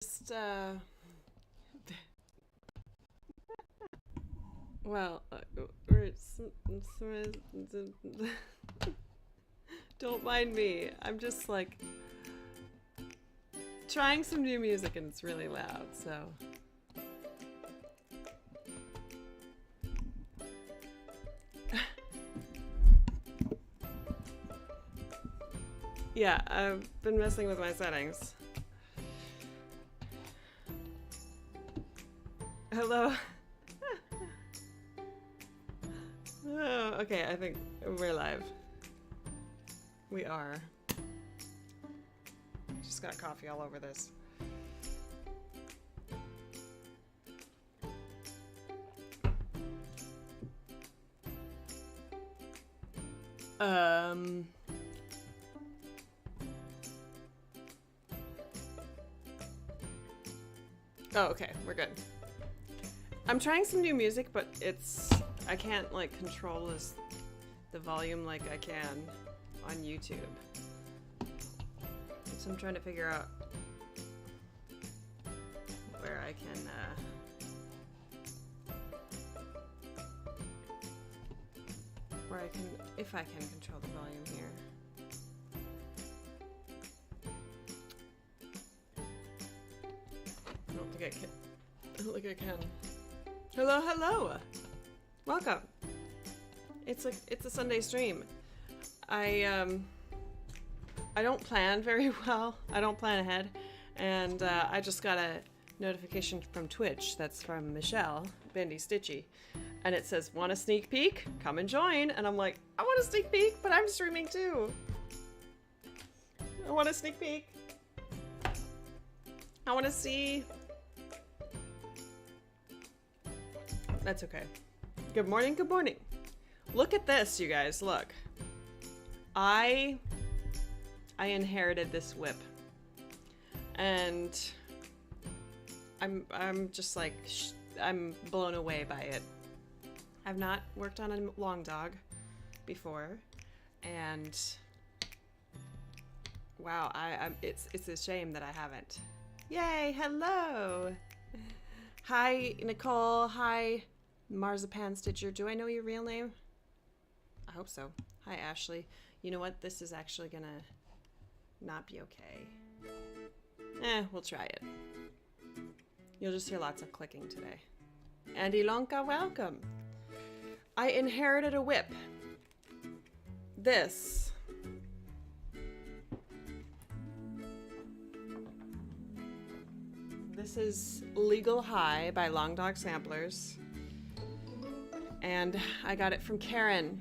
Just, well, don't mind me. I'm just like trying some new music and it's really loud, so. Yeah, I've been messing with my settings. Hello. Oh, okay, I think we're live. We are. Just got coffee all over this. Oh, okay, we're good. I'm trying some new music, but I can't like control the volume like I can on YouTube. So I'm trying to figure out where I can if I can control the volume here. I don't think I can. Hello, hello. Welcome. It's a Sunday stream. I don't plan very well. I don't plan ahead, and I just got a notification from Twitch. That's from Michelle Bendy Stitchy, and it says, "Want a sneak peek? Come and join." And I'm like, I want a sneak peek, but I'm streaming too. I want a sneak peek. I want to see. That's okay. Good morning, good morning. Look at this, you guys, look. I inherited this whip. And I'm just like, I'm blown away by it. I've not worked on a long dog before, and wow, it's a shame that I haven't. Yay, hello. Hi, Nicole. Hi, Marzipan Stitcher. Do I know your real name? I hope so. Hi, Ashley. You know what? This is actually gonna not be okay. We'll try it. You'll just hear lots of clicking today. And Ilonka, welcome. I inherited a whip. This. This is Legal High by Long Dog Samplers. And I got it from Karen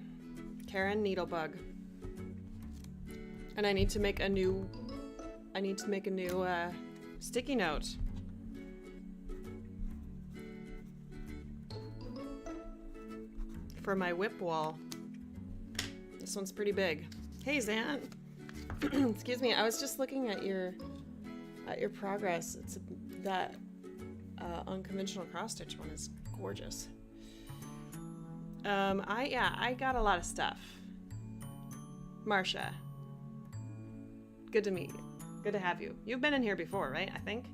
Needlebug. And I need to make a new sticky note. For my whip wall. This one's pretty big. Hey, Zan. Excuse me, I was just looking at your progress. It's that unconventional cross stitch one is gorgeous. I got a lot of stuff. Marsha. Good to meet you. Good to have you. You've been in here before, right? I think.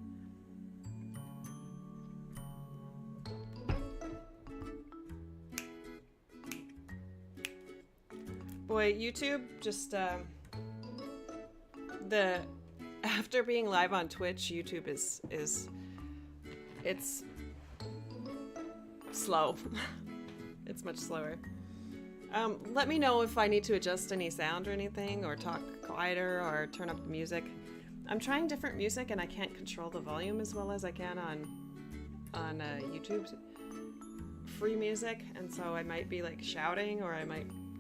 Boy, YouTube just after being live on Twitch, YouTube is it's slow. It's much slower. Let me know if I need to adjust any sound or anything, or talk quieter, or turn up the music. I'm trying different music and I can't control the volume as well as I can on YouTube's free music, and so I might be like shouting, or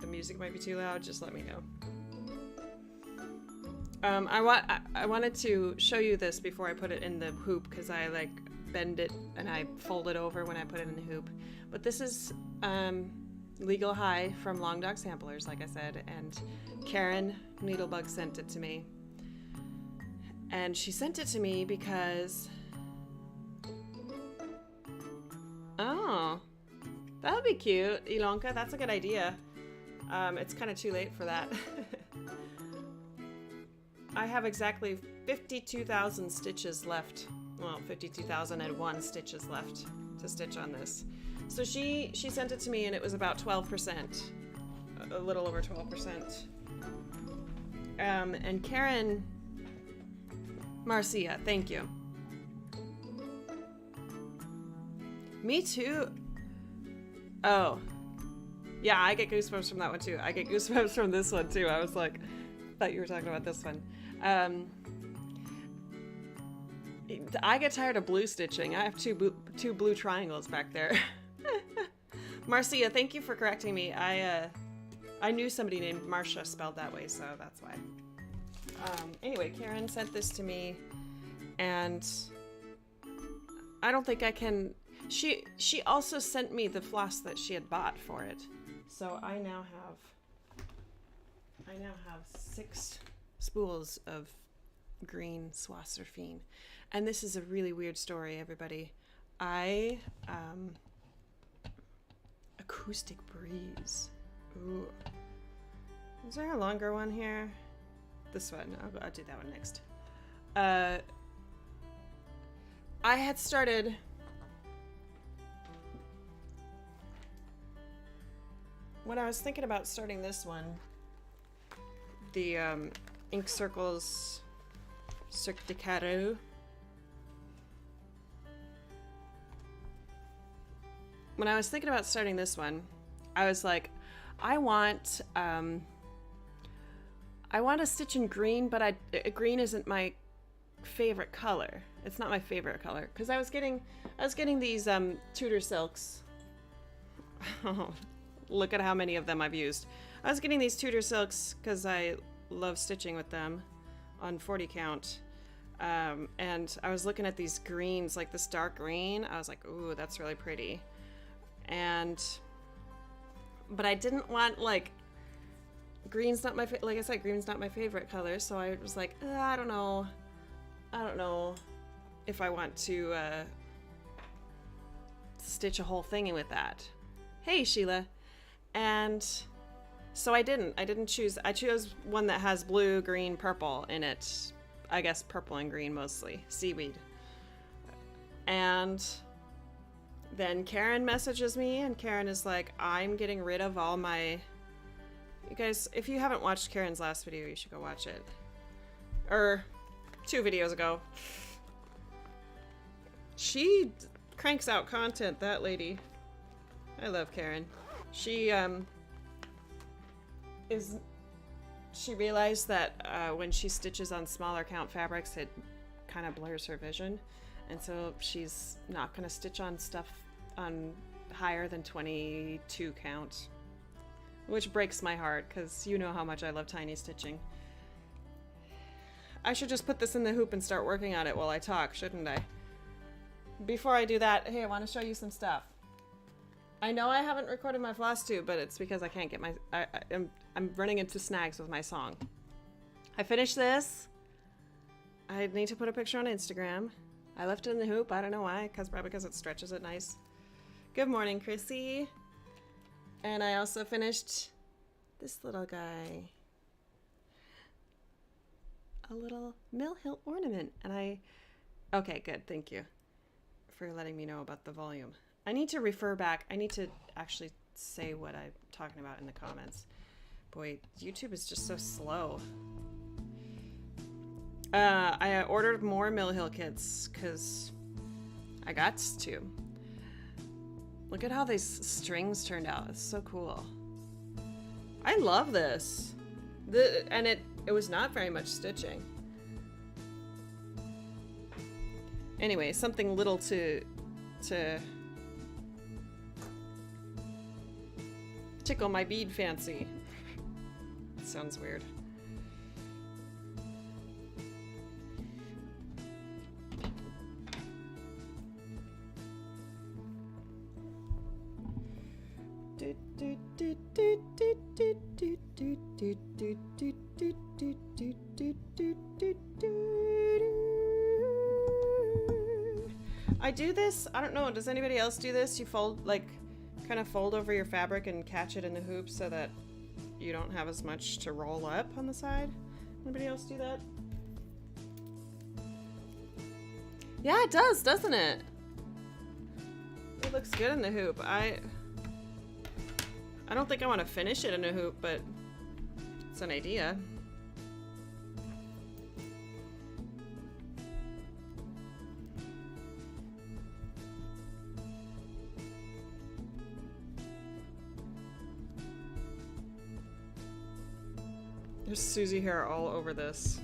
the music might be too loud. Just let me know. I wanted to show you this before I put it in the hoop, because I like bend it and I fold it over when I put it in the hoop. But this is Legal High from Long Dog Samplers, like I said, and Karen Needlebug sent it to me. And she sent it to me because... Oh, that would be cute, Ilonka. That's a good idea. It's kind of too late for that. I have exactly 52,000 stitches left well, 52,001 stitches left to stitch on this. So she sent it to me and it was about 12%, a little over 12%. And Karen Marcia, thank you. Me too. Oh. Yeah, I get goosebumps from that one too. I get goosebumps from this one too. I was like, thought you were talking about this one. I get tired of blue stitching. I have two blue triangles back there. Marcia, thank you for correcting me. I knew somebody named Marcia spelled that way, so that's why. Anyway, Karen sent this to me, and I don't think I can... She also sent me the floss that she had bought for it. So I now have 6 spools of green Swasserfine. And this is a really weird story, everybody. Acoustic Breeze. Ooh. Is there a longer one here? This one. I'll do that one next. I had started... When I was thinking about starting this one, the Ink Circles Cirque de Carreau. When I was thinking about starting this one, I was like, I want to stitch in green, but green isn't my favorite color. It's not my favorite color because I was getting these Tudor silks. Look at how many of them I've used. I was getting these Tudor silks because I love stitching with them on 40 count. And I was looking at these greens, like this dark green. I was like, ooh, that's really pretty. But I didn't want, like, green's not my, like I said, green's not my favorite color. So I was like, I don't know if I want to stitch a whole thing in with that. Hey, Sheila. And so I didn't choose. I chose one that has blue, green, purple in it. I guess purple and green mostly. Seaweed. And then Karen messages me, and Karen is like, I'm getting rid of all my... You guys, if you haven't watched Karen's last video, you should go watch it. Or 2 videos ago. She cranks out content, that lady. I love Karen. She realized that when she stitches on smaller count fabrics, it kind of blurs her vision, and so she's not going to stitch on stuff on higher than 22 count, which breaks my heart because you know how much I love tiny stitching. I should just put this in the hoop and start working on it while I talk, shouldn't I? Before I do that, hey, I want to show you some stuff. I know I haven't recorded my floss tube, but it's because I can't get my... I'm running into snags with my song. I finished this. I need to put a picture on Instagram. I left it in the hoop. I don't know why. Probably because it stretches it nice. Good morning, Chrissy. And I also finished this little guy. A little Mill Hill ornament. And okay, good. Thank you for letting me know about the volume. I need to refer back. I need to actually say what I'm talking about in the comments. Boy, YouTube is just so slow. I ordered more Mill Hill kits because I got to. Look at how these strings turned out. It's so cool. I love this. And it was not very much stitching. Anyway, something little to tickle my bead fancy. Sounds weird. I do this, I don't know, does anybody else do this? You fold, like, kind of fold over your fabric and catch it in the hoop so that you don't have as much to roll up on the side. Anybody else do that? Yeah, it does, doesn't it? It looks good in the hoop. I don't think I want to finish it in a hoop, but it's an idea. There's Susie hair all over this.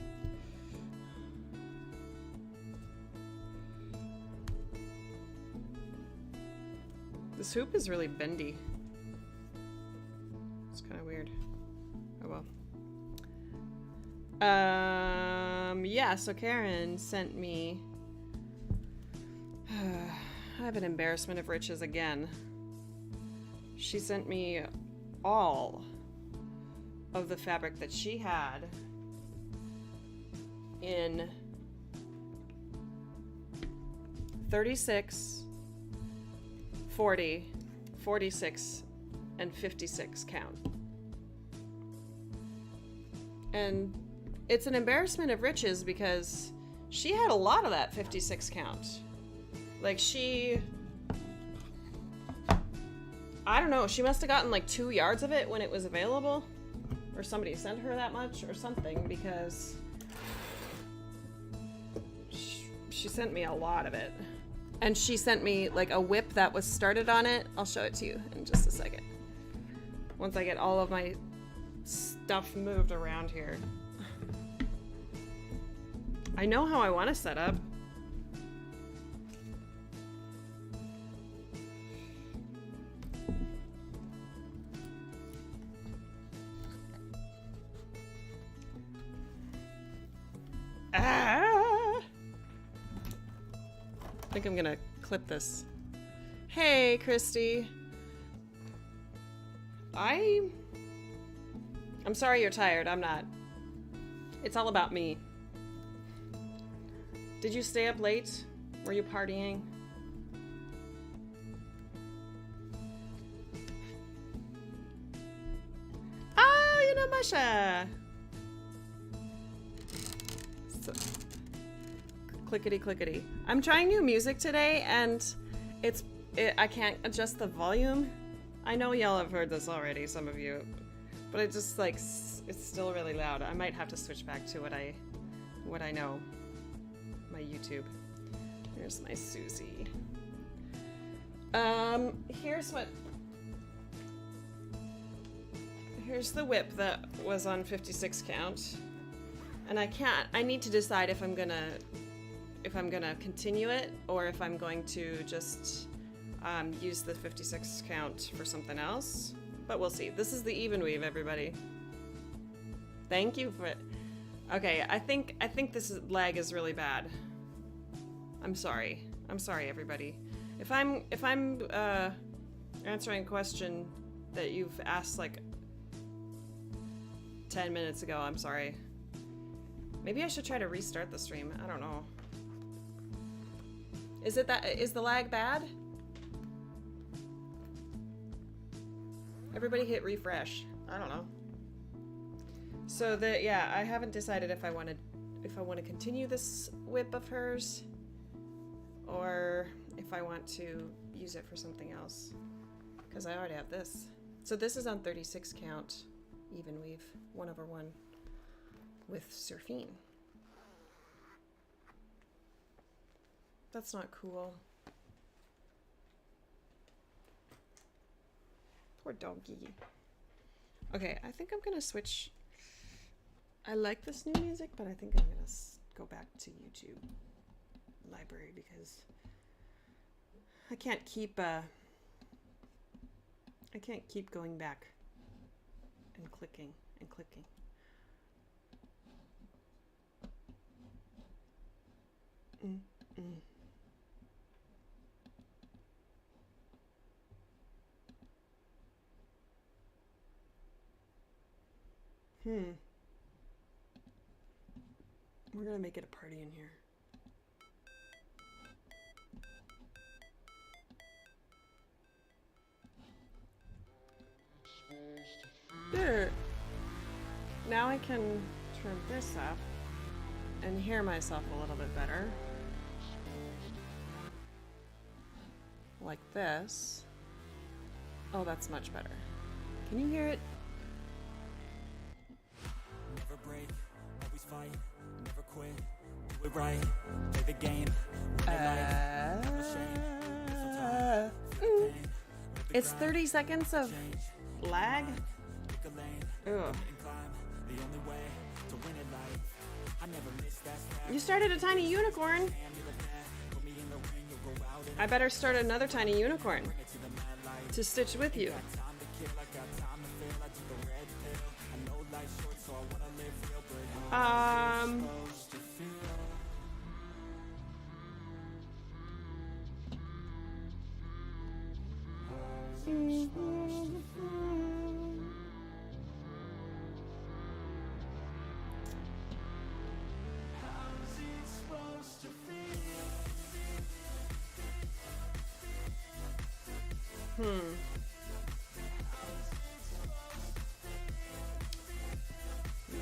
This hoop is really bendy. It's kind of weird. Oh well. Yeah, so Karen sent me... I have an embarrassment of riches again. She sent me all of the fabric that she had in 36, 40, 46, and 56 count. And it's an embarrassment of riches because she had a lot of that 56 count. Like I don't know, she must have gotten like 2 yards of it when it was available. Or somebody sent her that much or something, because she sent me a lot of it. And she sent me like a whip that was started on it. I'll show it to you in just a second. Once I get all of my stuff moved around here. I know how I want to set up. I think I'm gonna clip this. Hey, Christy. I'm sorry you're tired. I'm not. It's all about me. Did you stay up late? Were you partying? Ah, you know Masha. So, clickety clickety. I'm trying new music today, and I can't adjust the volume. I know y'all have heard this already, some of you, but it just like it's still really loud. I might have to switch back to what I know. My YouTube. Here's my Susie. Here's the whip that was on 56 count. And I need to decide if I'm gonna continue it or if I'm going to just use the 56 count for something else. But we'll see. This is the even weave, everybody. Thank you for it. Okay, I think this lag is really bad. I'm sorry. I'm sorry, everybody. If I'm answering a question that you've asked like 10 minutes ago, I'm sorry. Maybe I should try to restart the stream. I don't know. Is the lag bad? Everybody hit refresh. I don't know. So yeah, I haven't decided if I want to continue this whip of hers or if I want to use it for something else, because I already have this. So this is on 36 count even weave 1/1 with Surfine. That's not cool. Poor doggy. Okay, I think I'm gonna switch. I like this new music, but I think I'm gonna go back to YouTube library because I can't keep going back and clicking and clicking. We're gonna make it a party in here. There. Now I can turn this up and hear myself a little bit better. like this. Oh, that's much better. Can you hear it? Never break, always fight, never quit, do it right, play the game, It's 30 seconds of lag. Ugh. You started a tiny unicorn. I better start another tiny unicorn to stitch with you.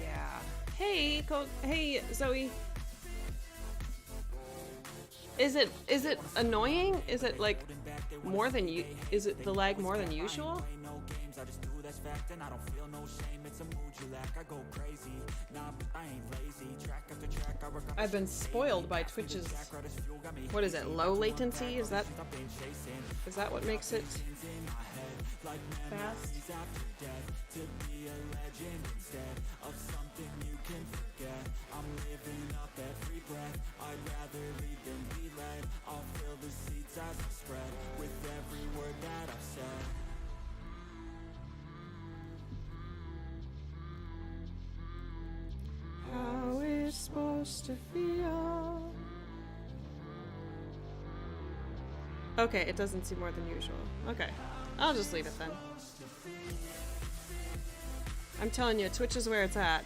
Yeah. Hey, Zoe. Is it annoying? Is it like more than you? Is it the lag more than usual? I've been spoiled by Twitch's. What is it? Low latency? Is that what makes it fast? How it's supposed to feel. Okay, it doesn't seem more than usual. Okay, I'll just leave it then. I'm telling you, Twitch is where it's at.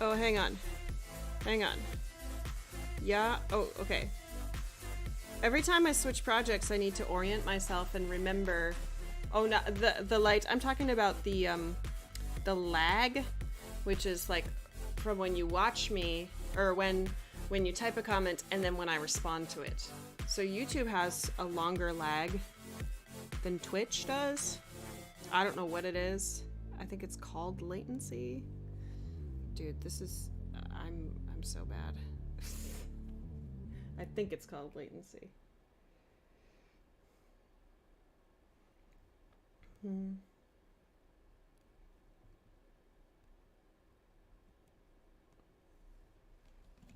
Oh, hang on. Hang on. Yeah, oh, okay. Every time I switch projects, I need to orient myself and remember. Oh, no, the light. I'm talking about the lag, which is like from when you watch me, or when you type a comment and then when I respond to it. So YouTube has a longer lag than Twitch does. I don't know what it is. I think it's called latency. Dude, this is I'm so bad. I think it's called latency.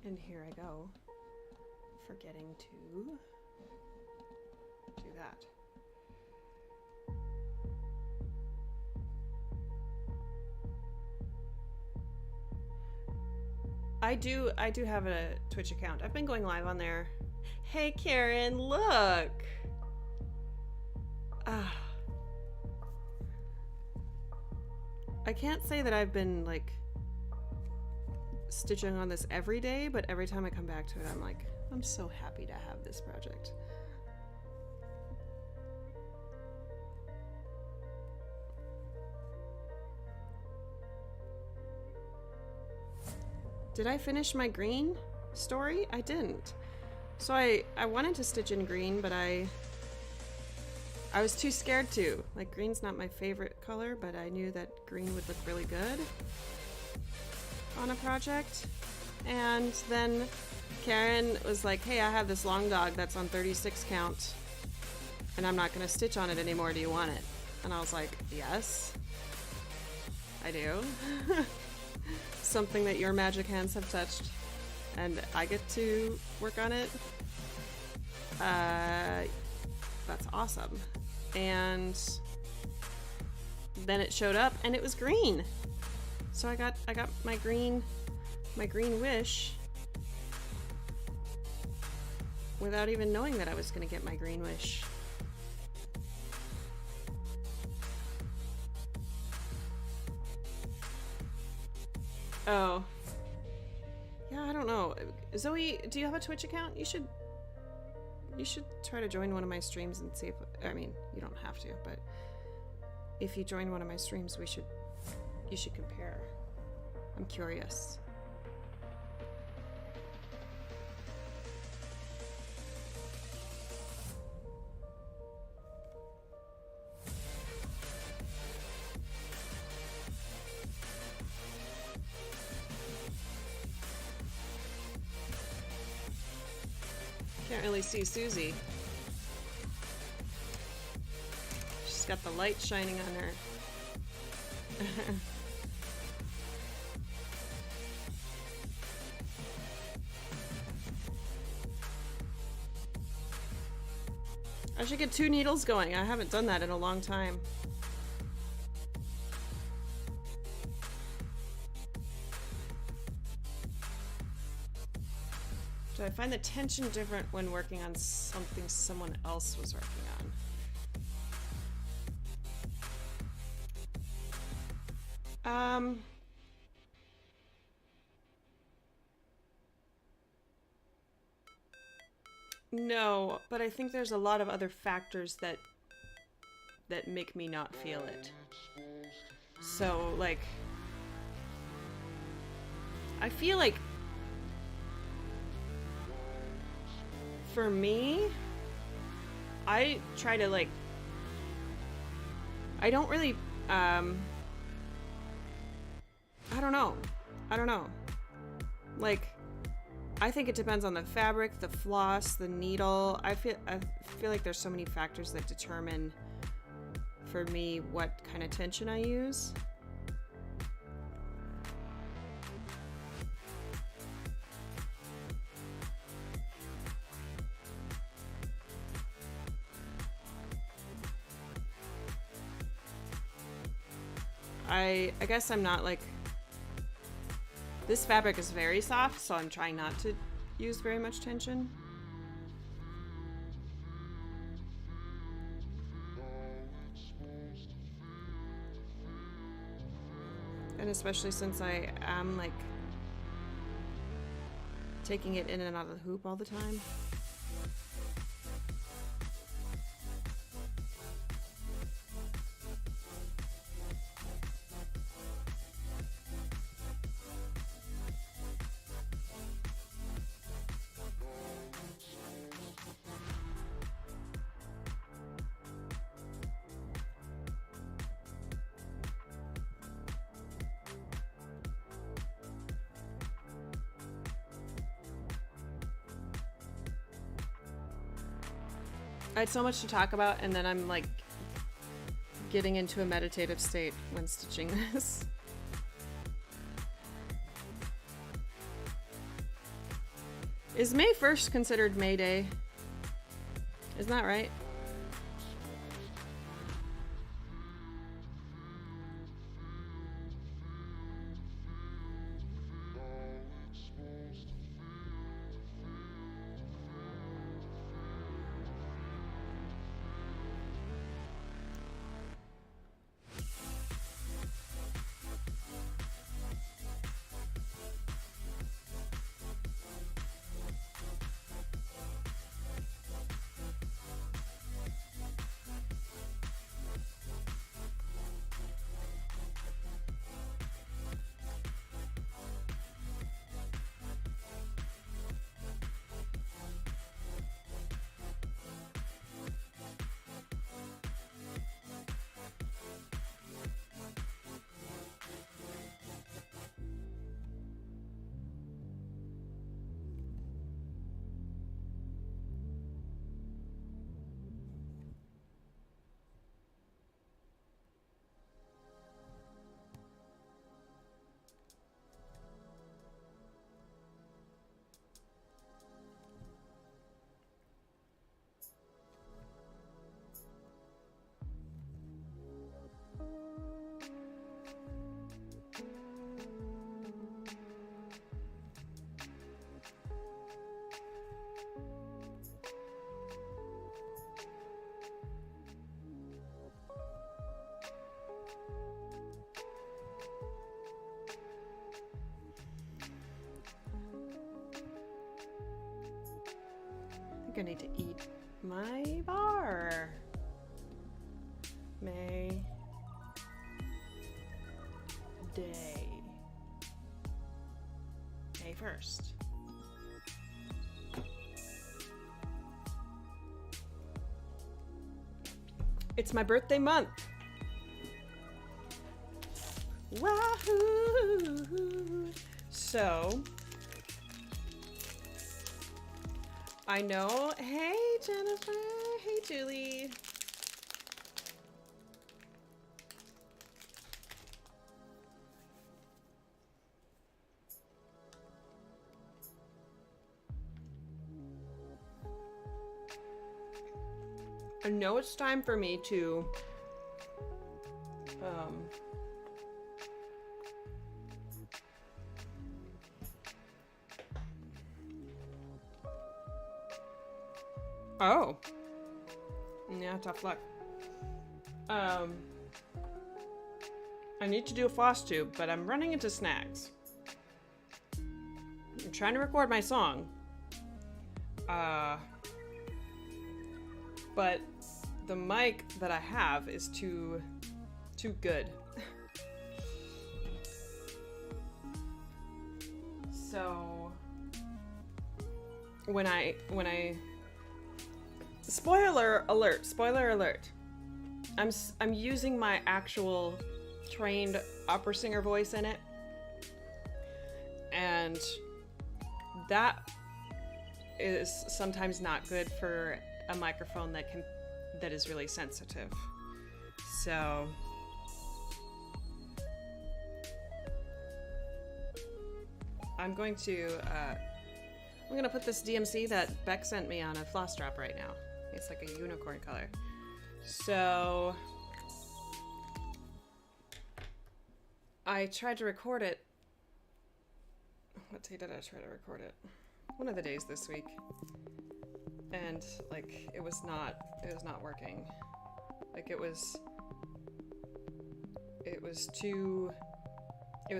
And here I go, forgetting to do that. I do have a Twitch account. I've been going live on there. Hey Karen, look! I can't say that I've been like stitching on this every day, but every time I come back to it, I'm like, I'm so happy to have this project. Did I finish my green story? I didn't. So I wanted to stitch in green, but I was too scared to. Like, green's not my favorite color, but I knew that green would look really good on a project. And then Karen was like, hey, I have this long dog that's on 36 count and I'm not gonna stitch on it anymore. Do you want it? And I was like, yes, I do. Something that your magic hands have touched and I get to work on it. That's awesome. And then it showed up and it was green. So I got my green wish without even knowing that I was gonna get my green wish. Oh. Yeah, I don't know. Zoe, do you have a Twitch account? You should try to join one of my streams and see if, I mean, you don't have to, but if you join one of my streams, you should compare. I'm curious. Can't really see Susie. She's got the light shining on her. I should get 2 needles going. I haven't done that in a long time. Do I find the tension different when working on something someone else was working on? No, but I think there's a lot of other factors that make me not feel it. So, like, I feel like for me, I try to, like, I don't really, I don't know. Like, I think it depends on the fabric, the floss, the needle. I feel like there's so many factors that determine for me what kind of tension I use. I guess I'm not like... This fabric is very soft, so I'm trying not to use very much tension. And especially since I am, like, taking it in and out of the hoop all the time. I had so much to talk about, and then I'm like getting into a meditative state when stitching this. Is May 1st considered May Day? Isn't that right? I need to eat my bar. May Day. May 1st. It's my birthday month. Wahoo! So I know. Hey, Jennifer. Hey, Julie. I know it's time for me to oh. Yeah, tough luck. I need to do a floss tube, but I'm running into snags. I'm trying to record my song. But the mic that I have is too good. So when I spoiler alert. I'm using my actual trained opera singer voice in it. And that is sometimes not good for a microphone that is really sensitive. So I'm going to put this DMC that Beck sent me on a floss drop right now. It's like a unicorn color. So I tried to record it. What day did I try to record it? One of the days this week. And like it was not working. Like it was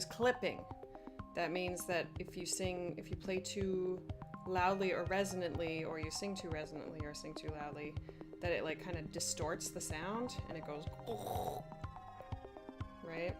clipping. That means that if you play too loudly or resonantly, or you sing too resonantly or sing too loudly, that it like kind of distorts the sound and it goes right?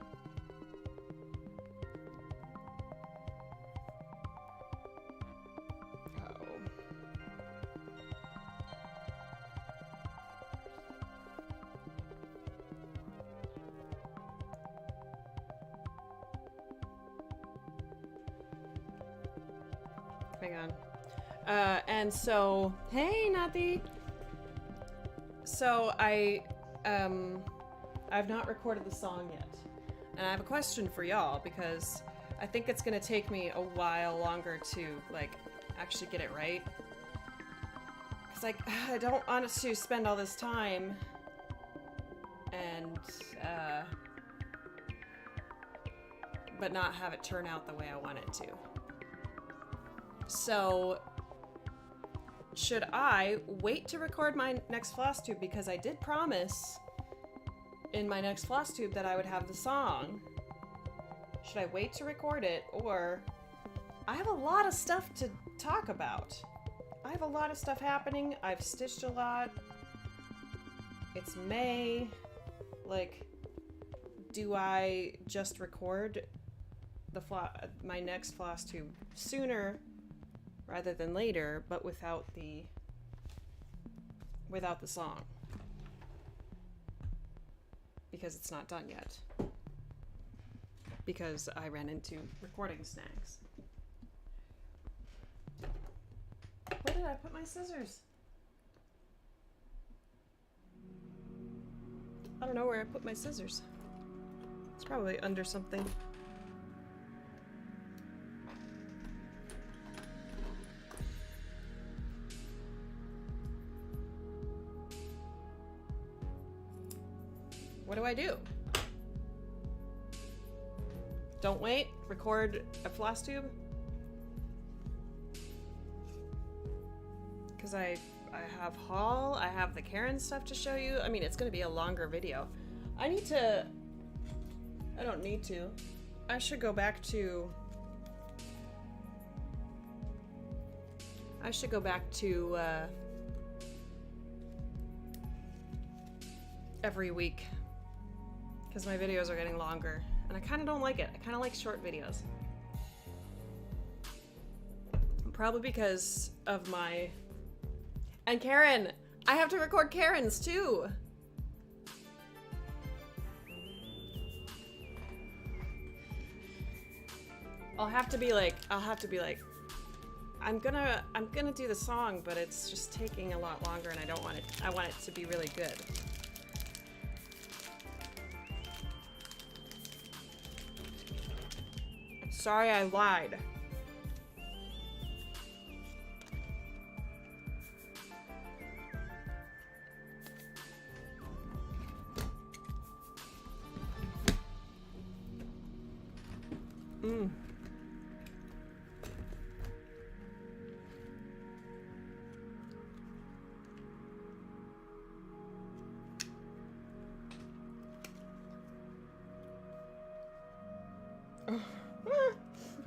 Hang on. And so, hey, Nathy. So I've not recorded the song yet, and I have a question for y'all because I think it's gonna take me a while longer to like actually get it right. Cause like I don't want to spend all this time and but not have it turn out the way I want it to. So, should I wait to record my next floss tube? Because I did promise in my next floss tube that I would have the song. Should I wait to record it? Or I have a lot of stuff to talk about. I have a lot of stuff happening. I've stitched a lot. It's May. Like, do I just record my next floss tube sooner rather than later, but without the song, because it's not done yet, because I ran into recording snags. Where did I put my scissors? I don't know where I put my scissors. It's probably under something. What do I do? Don't wait, record a floss tube? Because I have haul, I have the Karen stuff to show you. I mean, it's gonna be a longer video. I don't need to. I should go back to every week. Because my videos are getting longer. And I kind of don't like it. I kind of like short videos. Probably because of my... And Karen! I have to record Karen's too! I'll have to be like, I'm gonna do the song, but it's just taking a lot longer, and I don't want it. I want it to be really good. Sorry, I lied.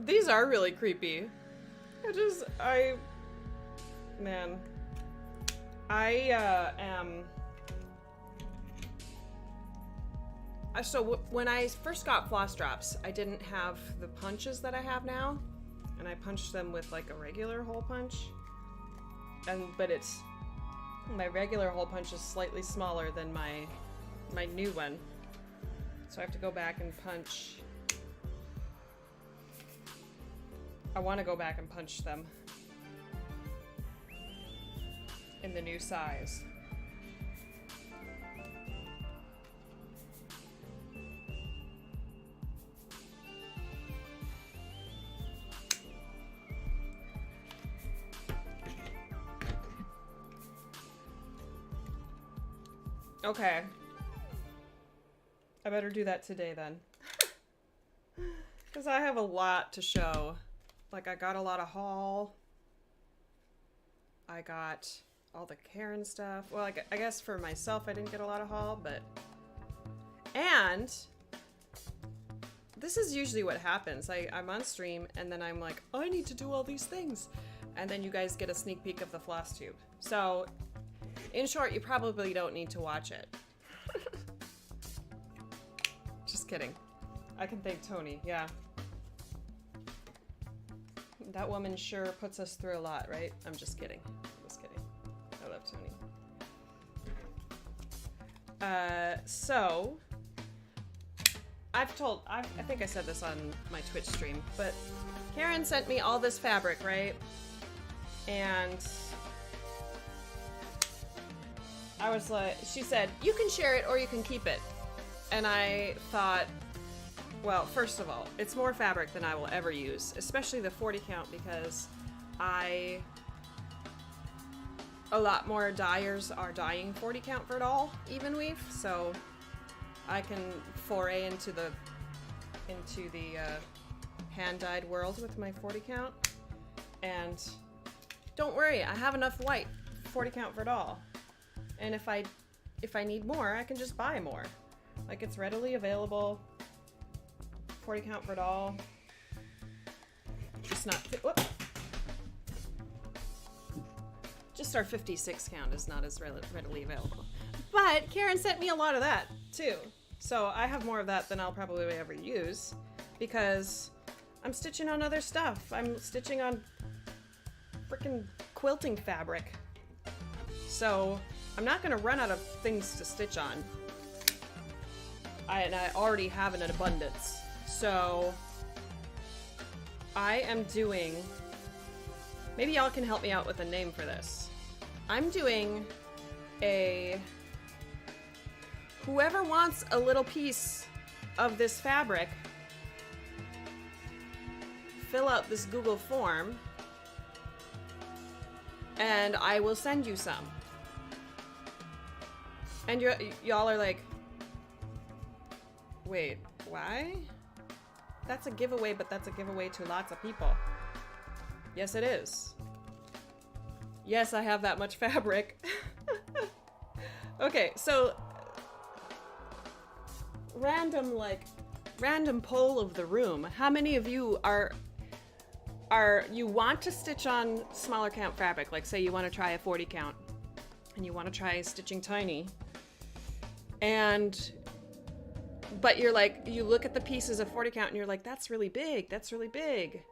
These are really creepy. Man. When I first got floss drops, I didn't have the punches that I have now, and I punched them with like a regular hole punch. But my regular hole punch is slightly smaller than my new one, so I have to go back and punch. I want to go back and punch them in the new size. Okay. I better do that today then. Because I have a lot to show. Like, I got a lot of haul. I got all the Karen stuff. Well, I guess for myself I didn't get a lot of haul, but... And... This is usually what happens. I'm on stream, and then I'm like, I need to do all these things. And then you guys get a sneak peek of the floss tube. So, in short, you probably don't need to watch it. Just kidding. I can thank Tony, yeah. That woman sure puts us through a lot, right? I'm just kidding. I'm just kidding. I love Tony. So... I think I said this on my Twitch stream, but Karen sent me all this fabric, right? And... I was like... She said, you can share it or you can keep it. And I thought... Well, first of all, it's more fabric than I will ever use, especially the 40 count, because a lot more dyers are dyeing 40 count for it all, even weave, so I can foray into the hand-dyed world with my 40 count, and don't worry, I have enough white 40 count for it all, and if I need more, I can just buy more. Like, it's readily available. 40 count for it all. Just not... Whoop. Just our 56 count is not as readily available. But Karen sent me a lot of that, too. So I have more of that than I'll probably ever use, because I'm stitching on other stuff. I'm stitching on frickin' quilting fabric. So I'm not going to run out of things to stitch on. And I already have an abundance. So, I am doing... Maybe y'all can help me out with a name for this. I'm doing a... Whoever wants a little piece of this fabric, fill out this Google form, and I will send you some. And y'all are like, wait, why? That's a giveaway, but that's a giveaway to lots of people. Yes, it is. Yes, I have that much fabric. Okay, so random poll of the room. How many of you you want to stitch on smaller count fabric? Like, say you want to try a 40 count and you want to try stitching tiny, but you're like, you look at the pieces of 40 count and you're like, that's really big, that's really big.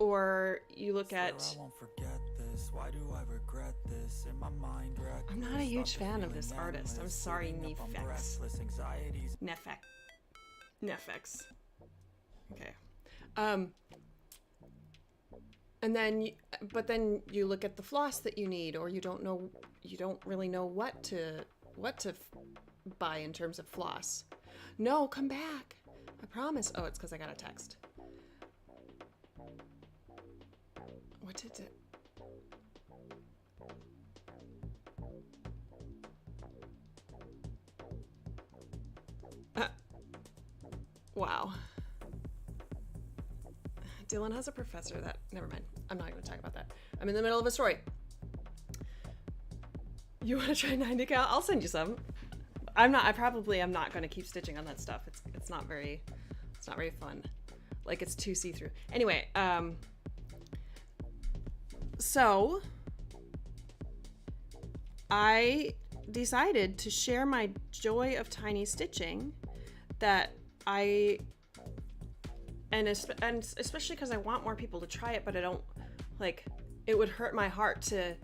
Or you look at... I won't forget this. Why do I regret this? In my mind, I'm not a huge fan of this artist. I'm sorry, Nefex. Nefex. Okay. And then, but then you look at the floss that you need, or you don't really know what to buy in terms of floss. No, come back. I promise. Oh, it's because I got a text. What did it? Wow. Dylan has a professor that... Never mind. I'm not going to talk about that. I'm in the middle of a story. You want to try 90 cal? I'll send you some. I probably am not going to keep stitching on that stuff. It's not very fun. Like, it's too see-through. Anyway, so I decided to share my joy of tiny stitching that and especially because I want more people to try it, but I don't, like, it would hurt my heart to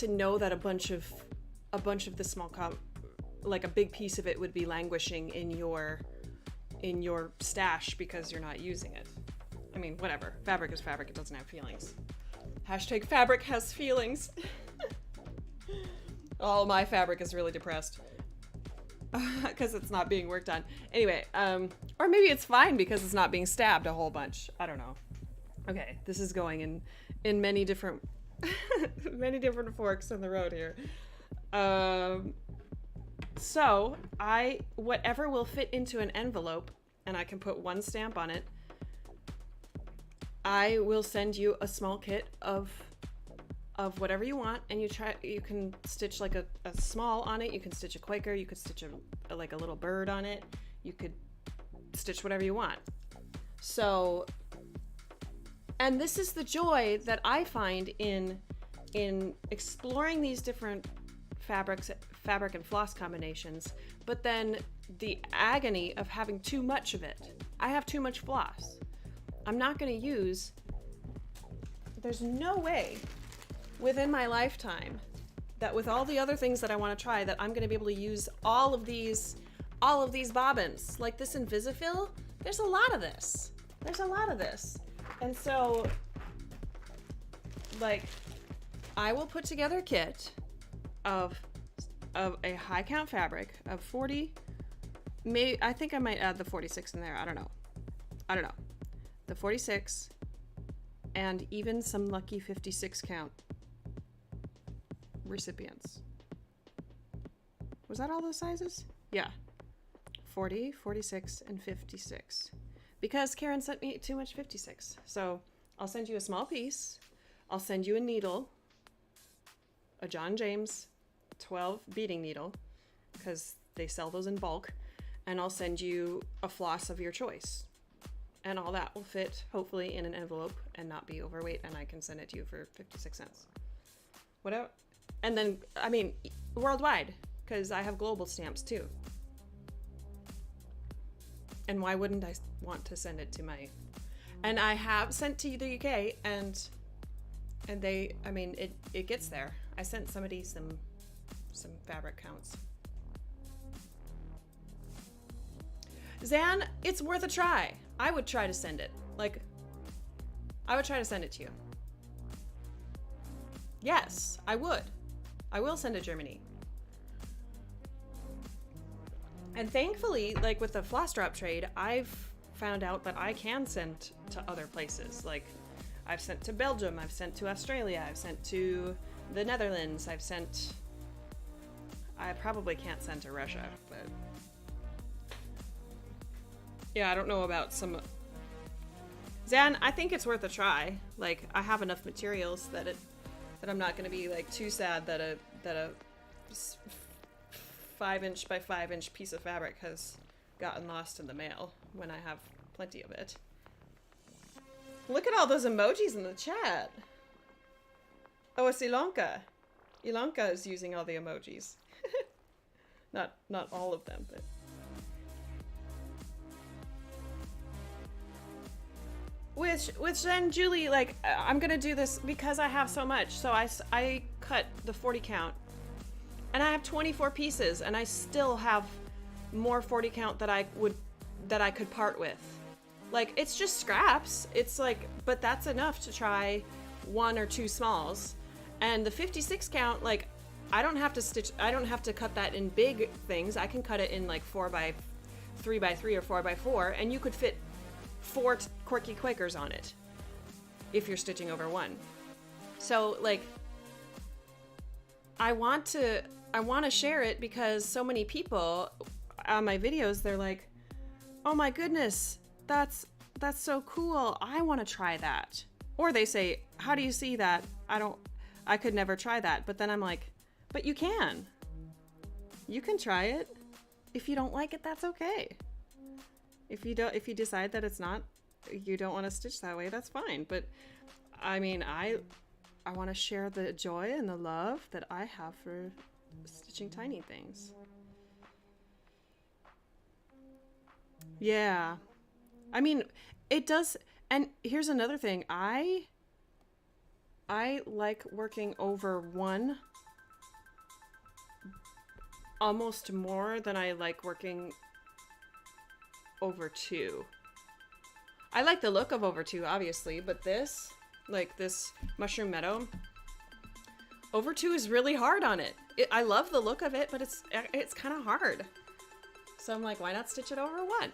know that a bunch of the small like a big piece of it would be languishing in your stash because you're not using it. I mean, whatever. Fabric is fabric. It doesn't have feelings. Hashtag fabric has feelings. All my fabric is really depressed because it's not being worked on. Anyway, or maybe it's fine because it's not being stabbed a whole bunch. I don't know. Okay, this is going in many different many different forks in the road here. So whatever will fit into an envelope, and I can put one stamp on it, I will send you a small kit of whatever you want, and you can stitch like a small on it. You can stitch a Quaker, you could stitch a little bird on it, you could stitch whatever you want. So, and this is the joy that I find in exploring these different fabric and floss combinations, but then the agony of having too much of it. I have too much floss. I'm not going to use, there's no way within my lifetime that with all the other things that I want to try that I'm going to be able to use all of these bobbins. Like this Invisifill, there's a lot of this. And so, like, I will put together a kit of a high count fabric of 40, I think I might add the 46 in there. I don't know. The 46 and even some lucky 56 count recipients. Was that all those sizes? Yeah. 40, 46, and 56. Because Karen sent me too much 56. So I'll send you a small piece. I'll send you a needle, a John James 12 beading needle, because they sell those in bulk. And I'll send you a floss of your choice. And all that will fit, hopefully, in an envelope and not be overweight, and I can send it to you for 56 cents. Whatever. And then, I mean, worldwide, because I have global stamps too. And why wouldn't I want to send it to my... And I have sent to the UK, and they, I mean, it gets there. I sent somebody some fabric counts. Zan, it's worth a try. I would try to send it. Like, I would try to send it to you. Yes, I would. I will send to Germany. And thankfully, like with the floss drop trade, I've found out that I can send to other places. Like, I've sent to Belgium, I've sent to Australia, I've sent to the Netherlands, I probably can't send to Russia, but... Yeah, I don't know about some... Zan, I think it's worth a try. Like, I have enough materials that I'm not going to be, like, too sad that a 5-inch by 5-inch piece of fabric has gotten lost in the mail when I have plenty of it. Look at all those emojis in the chat. Oh, it's Ilonka. Ilonka is using all the emojis. Not all of them, but... With Jen, Julie, like, I'm gonna do this because I have so much. So I cut the 40 count, and I have 24 pieces, and I still have more 40 count that I could part with. Like, it's just scraps. It's like, but that's enough to try 1 or 2 smalls. And the 56 count, like, I don't have to cut that in big things. I can cut it in like 4 by 3 by 3 or 4 by 4, and you could fit 4 quirky Quakers on it if you're stitching over 1. So like, I want to share it because so many people on my videos, they're like, oh my goodness, that's so cool, I want to try that. Or they say, how do you see that? I could never try that. But then I'm like, but you can try it. If you don't like it, that's okay. If you decide that you don't want to stitch that way, that's fine. But I mean, I want to share the joy and the love that I have for stitching tiny things. Yeah. I mean, it does. And here's another thing. I like working over 1 almost more than I like working over 2. I like the look of over 2, obviously, but this, like this Mushroom Meadow, over 2 is really hard on it. I love the look of it, but it's kind of hard. So I'm like, why not stitch it over 1?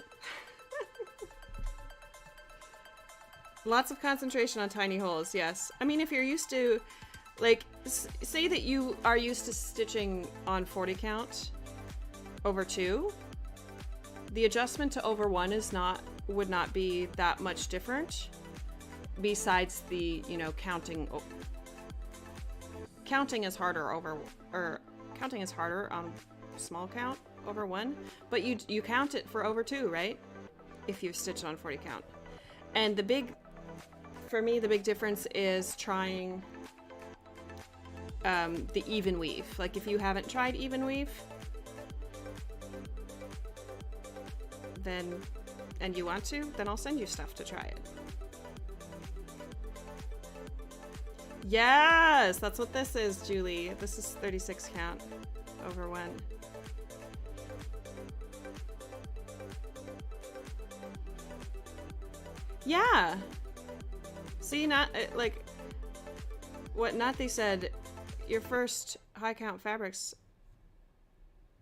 Lots of concentration on tiny holes, yes. I mean, if you're used to, like, say that you are used to stitching on 40 count over 2, the adjustment to over 1 would not be that much different, besides the, you know, counting is harder on small count over 1, but you count it for over 2, right? If you've stitched on 40 count. And for me, the big difference is trying the even weave. Like, if you haven't tried even weave, and you want to, then I'll send you stuff to try it. Yes, that's what this is, Julie. This is 36 count over 1. Yeah. See, not like what Nathy said, your first high count fabrics,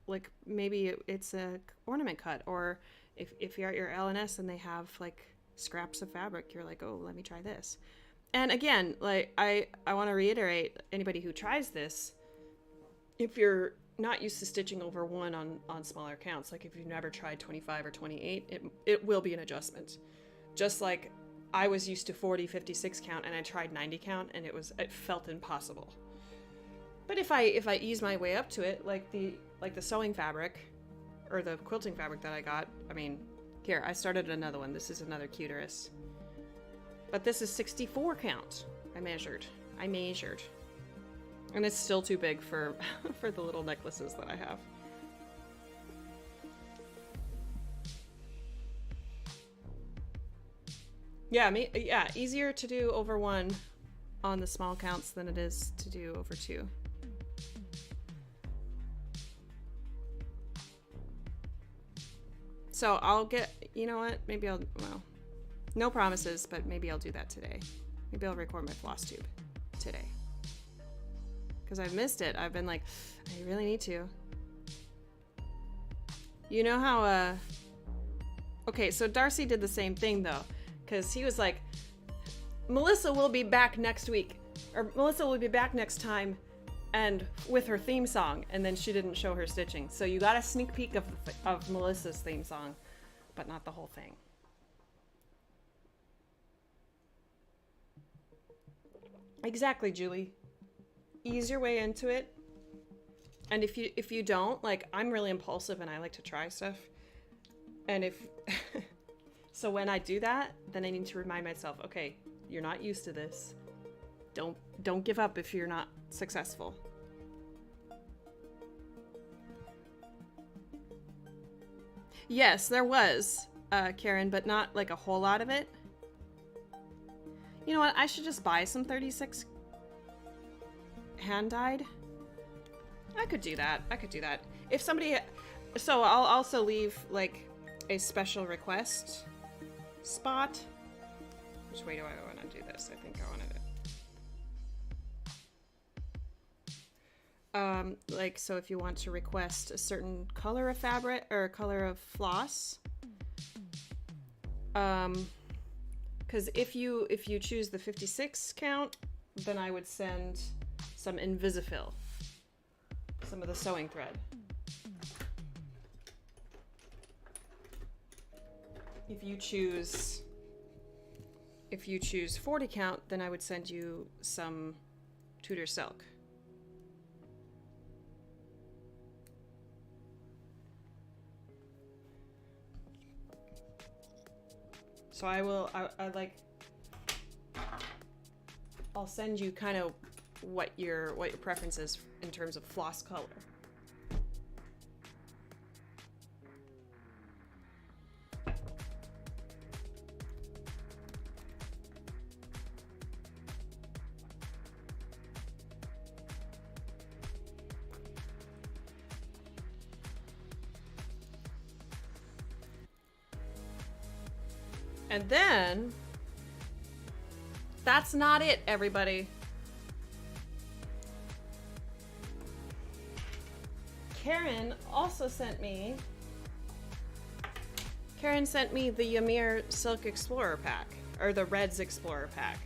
like maybe it's a ornament cut, or if you're at your LNS and they have like scraps of fabric, you're like, oh, let me try this. And again, like I want to reiterate, anybody who tries this, if you're not used to stitching over 1 on smaller counts, like if you've never tried 25 or 28, it will be an adjustment. Just like I was used to 40, 56 count, and I tried 90 count, and it felt impossible. But if I ease my way up to it, like the sewing fabric, or the quilting fabric that I got, I mean, here, I started another one. This is another Cuterus. But this is 64 count. I measured. And it's still too big for for the little necklaces that I have. Yeah, easier to do over 1 on the small counts than it is to do over 2. So I'll get, you know what, maybe well, no promises, but maybe I'll do that today. Maybe I'll record my floss tube today. Because I've missed it. I've been like, I really need to. You know how, okay, so Darcy did the same thing though. Because he was like, Melissa will be back next week, or Melissa will be back next time, and with her theme song, and then she didn't show her stitching. So you got a sneak peek of Melissa's theme song, but not the whole thing. Exactly, Julie. Ease your way into it. And if you don't, like, I'm really impulsive and I like to try stuff. And if so when I do that, then I need to remind myself, okay, you're not used to this. Don't give up if you're not successful. Yes, there was, Karen, but not like a whole lot of it. You know what? I should just buy some 36 hand dyed. I could do that. If somebody, so I'll also leave like a special request spot. Which way do I want to do this? I think I wanted it Like, so if you want to request a certain color of fabric or color of floss, because if you choose the 56 count, then I would send some Invisifil, some of the sewing thread. If you choose 40 count, then I would send you some Tudor silk. So I'll send you kind of what your preference is in terms of floss color. And then, that's not it, everybody. Karen sent me the Ymir Silk Explorer pack, or the Reds Explorer pack.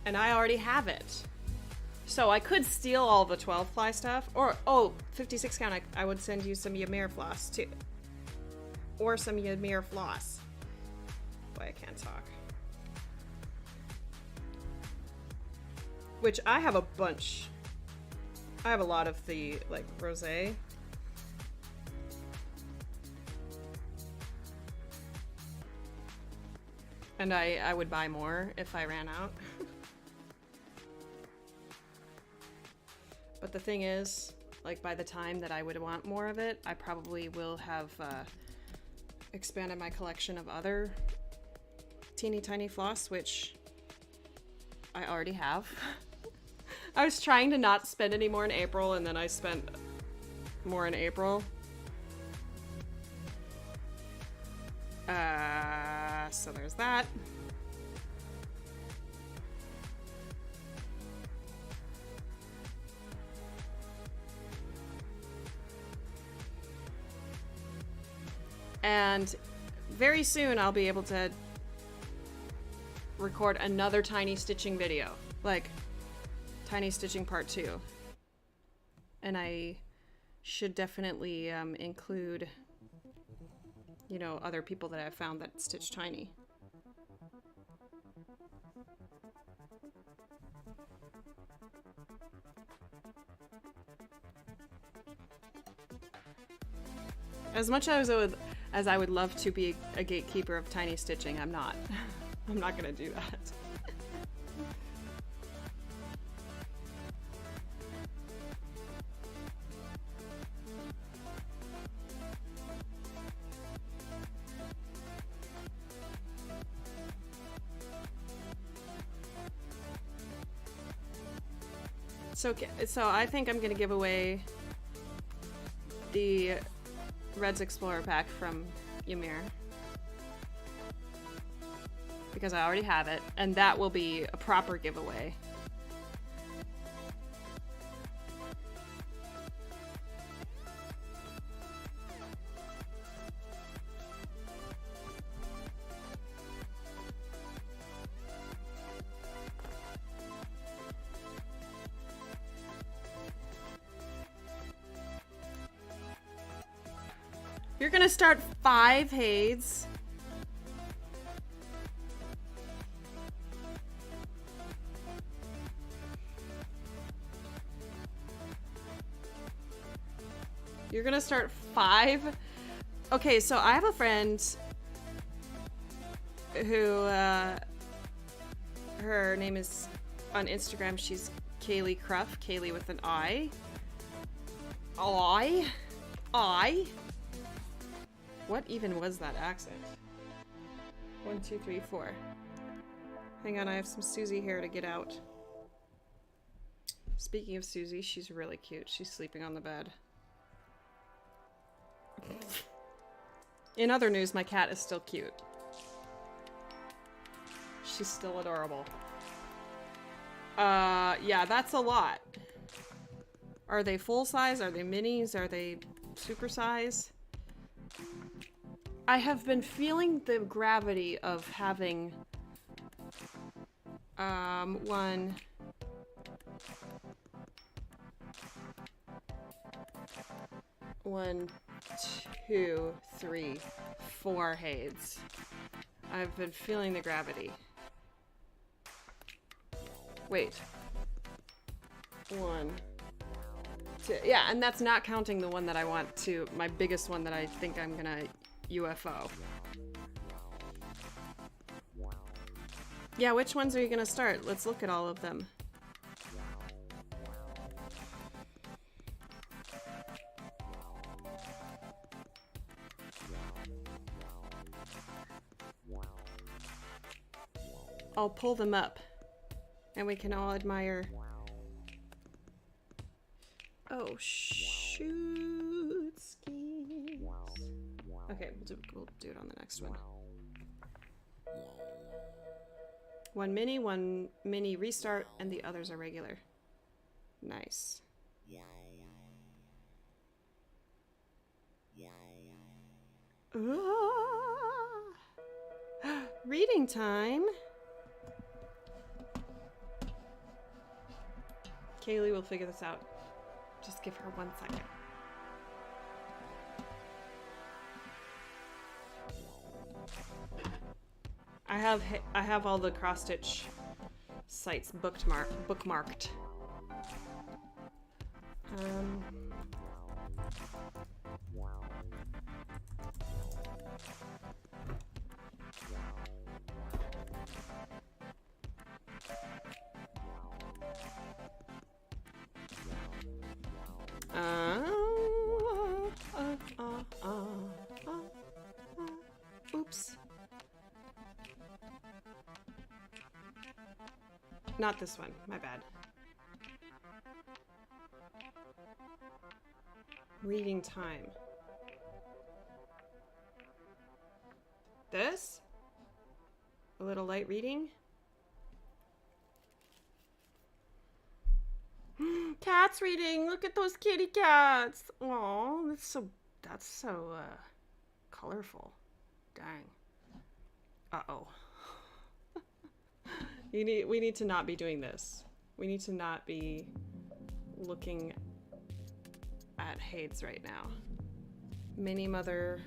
And I already have it. So I could steal all the 12 ply stuff, or 56 count. I would send you some Ymir floss too, or some Ymir floss. Boy, I can't talk. Which I have a bunch. I have a lot of the like rosé. And I would buy more if I ran out. But the thing is, like, by the time that I would want more of it, I probably will have expanded my collection of other teeny tiny floss, which I already have. I was trying to not spend any more in April, and then I spent more in April. So there's that. And very soon I'll be able to record another tiny stitching video, like tiny stitching part 2. And I should definitely include, you know, other people that I've found that stitch tiny. As much as I would love to be a gatekeeper of tiny stitching, I'm not. I'm not gonna do that. So I think I'm gonna give away the Reds Explorer pack from Ymir, because I already have it, and that will be a proper giveaway. You're gonna start 5 Hades. You're gonna start 5? Okay, so I have a friend who, her name is, on Instagram, she's Kaylee Cruff, Kaylee with an I. What even was that accent? 1, 2, 3, 4. Hang on, I have some Susie hair to get out. Speaking of Susie, she's really cute. She's sleeping on the bed. In other news, my cat is still cute. She's still adorable. Yeah, that's a lot. Are they full size? Are they minis? Are they super size? I have been feeling the gravity of having, 1, 2, 3, 4 Hades. I've been feeling the gravity. Wait. 1, 2. Yeah, and that's not counting the one that I want to, my biggest one that I think I'm gonna UFO. Yeah, which ones are you gonna start? Let's look at all of them. I'll pull them up and we can all admire. Oh, shoot skis. Okay, we'll do it on the next one. 1 mini, 1 mini restart, and the others are regular. Nice. Reading time. Kaylee will figure this out. Just give her 1 second. I have all the cross stitch sites bookmarked. Oops. Not this one, my bad. Reading time. This? A little light reading? Cats reading! Look at those kitty cats! Oh, that's so colorful. Dang. Uh-oh. We need to not be doing this. We need to not be looking at Hades right now. Mini mother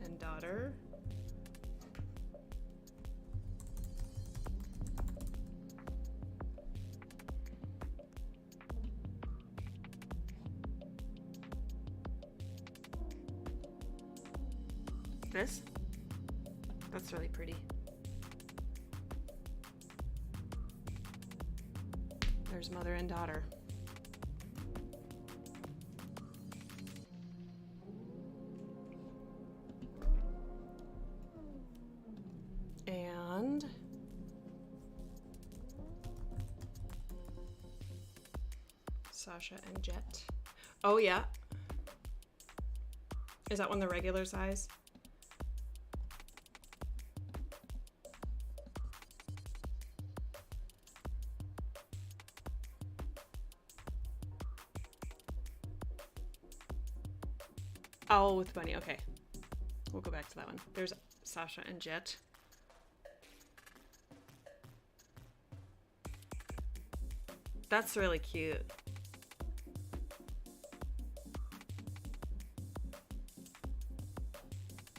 and daughter. This? That's really pretty. There's mother and daughter. And Sasha and Jet. Oh yeah. Is that one the regular size? Oh, with Bunny. Okay. We'll go back to that one. There's Sasha and Jet. That's really cute.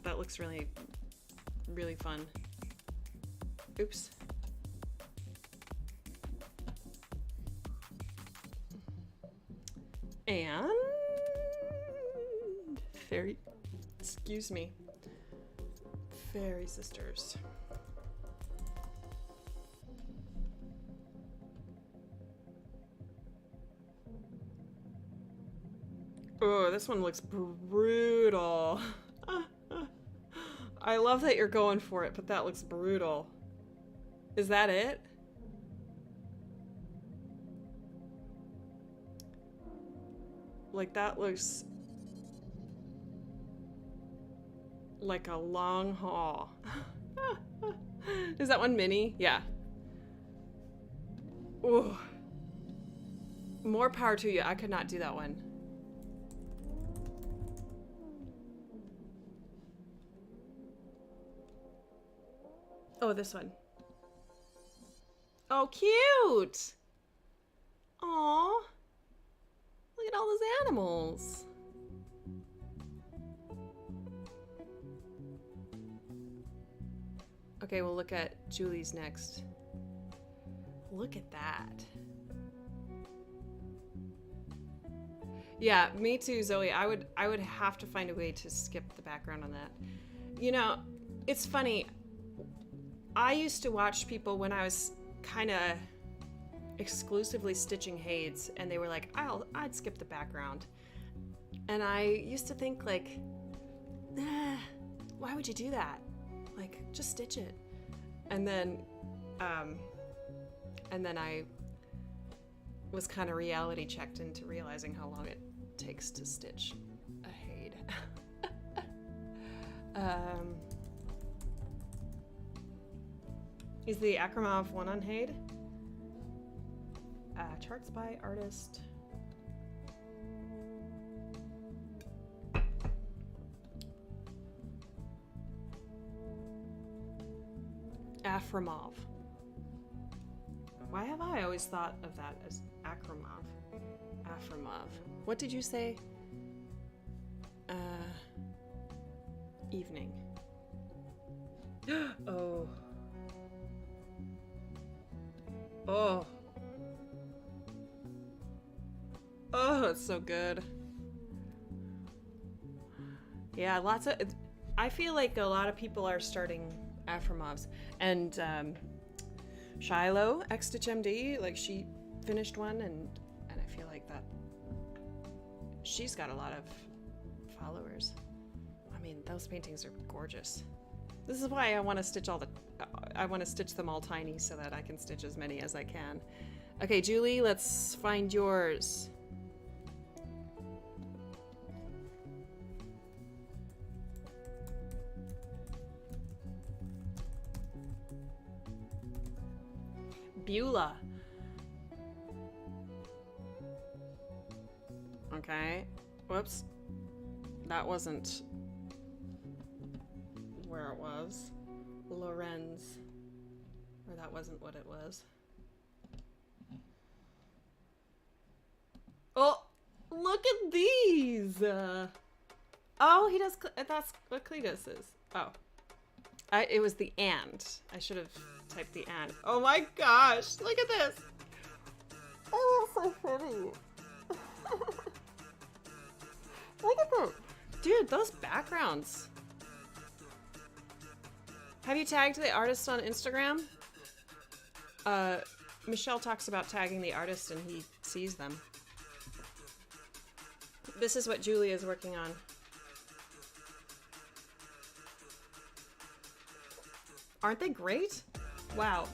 That looks really, really fun. Oops. And fairy, excuse me, fairy sisters. Oh, this one looks brutal. I love that you're going for it, but that looks brutal. Is that it? Like, that looks like a long haul. Is that one mini? Yeah. Ooh. More power to you. I could not do that one. Oh, this one. Oh, cute! Aww. Look at all those animals. Okay, we'll look at Julie's next. Look at that. Yeah, me too, Zoe. I would have to find a way to skip the background on that. You know, it's funny. I used to watch people when I was kind of exclusively stitching Hades, and they were like, I'd skip the background. And I used to think like, why would you do that? Like, just stitch it. And then I was kind of reality checked into realizing how long it takes to stitch a Hade. Is the Akramov one on Hade? Charts by artist. Aframov. Why have I always thought of that as Akramov? Aframov. What did you say? Evening. Oh. Oh. Oh, it's so good. Yeah, lots of... I feel like a lot of people are starting Aframovs. And Shiloh, X-Stitch MD, like she finished one, and I feel like that she's got a lot of followers. I mean, those paintings are gorgeous. This is why I want to stitch I want to stitch them all tiny so that I can stitch as many as I can. Okay, Julie, let's find yours. Beulah. Okay. Whoops. That wasn't where it was. Lorenz. Or that wasn't what it was. Oh! Look at these! Oh, he does... That's what Cletus is. Oh. It was the and. I should have typed the and. Oh my gosh! Look at this! Oh, that's so pretty. Look at that! Dude, those backgrounds. Have you tagged the artist on Instagram? Michelle talks about tagging the artist and he sees them. This is what Julie is working on. Aren't they great? Wow.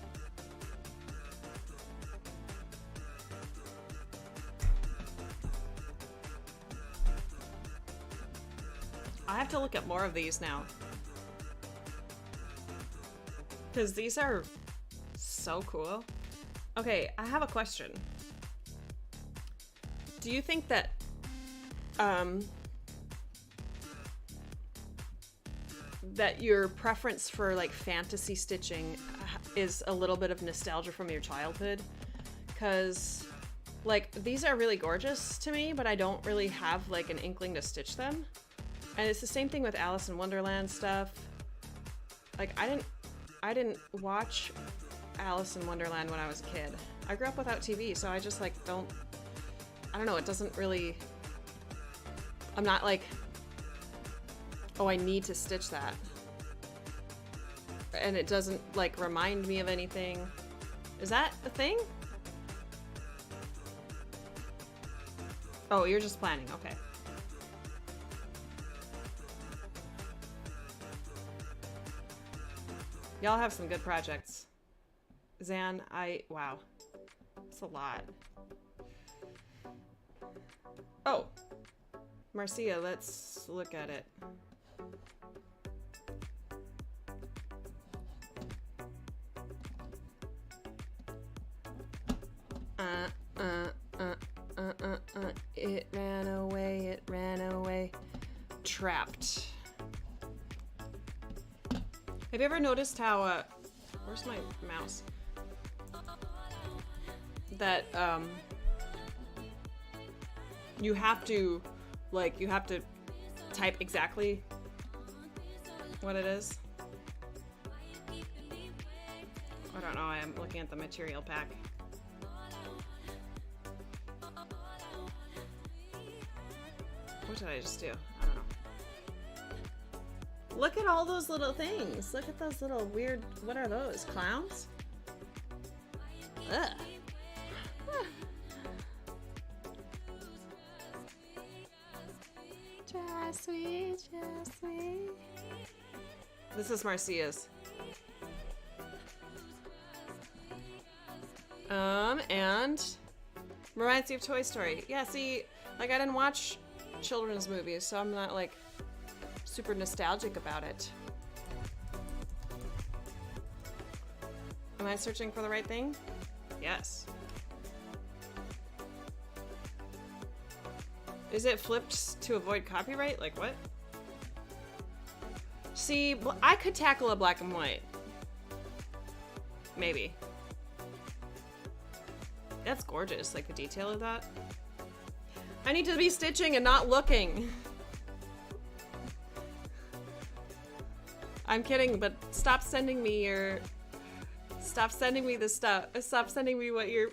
I have to look at more of these now. Because these are so cool. Okay, I have a question. Do you think that that your preference for like fantasy stitching is a little bit of nostalgia from your childhood? Because like these are really gorgeous to me, but I don't really have like an inkling to stitch them. And it's the same thing with Alice in Wonderland stuff. Like I didn't watch Alice in Wonderland when I was a kid. I grew up without TV, so I just like I don't know, it doesn't really, I'm not like, oh, I need to stitch that. And it doesn't like remind me of anything. Is that a thing? Oh, you're just planning, okay. Y'all have some good projects. Zan, wow. That's a lot. Oh. Marcia, let's look at it. trapped. Have you ever noticed how, where's my mouse? That, you have to, like, you have to type exactly what it is? I don't know, I am looking at the material pack. What did I just do? I don't know. Look at all those little things. Look at those little weird, what are those? Clowns? Ugh. Just sweet, just sweet. This is Marcia's. And reminds me of Toy Story. Yeah, see, like I didn't watch children's movies, so I'm not like super nostalgic about it. Am I searching for the right thing? Yes. Is it flipped to avoid copyright? Like what? See, I could tackle a black and white. Maybe. That's gorgeous, like the detail of that. I need to be stitching and not looking. I'm kidding, but stop sending me your... Stop sending me this stuff. Stop sending me what you're...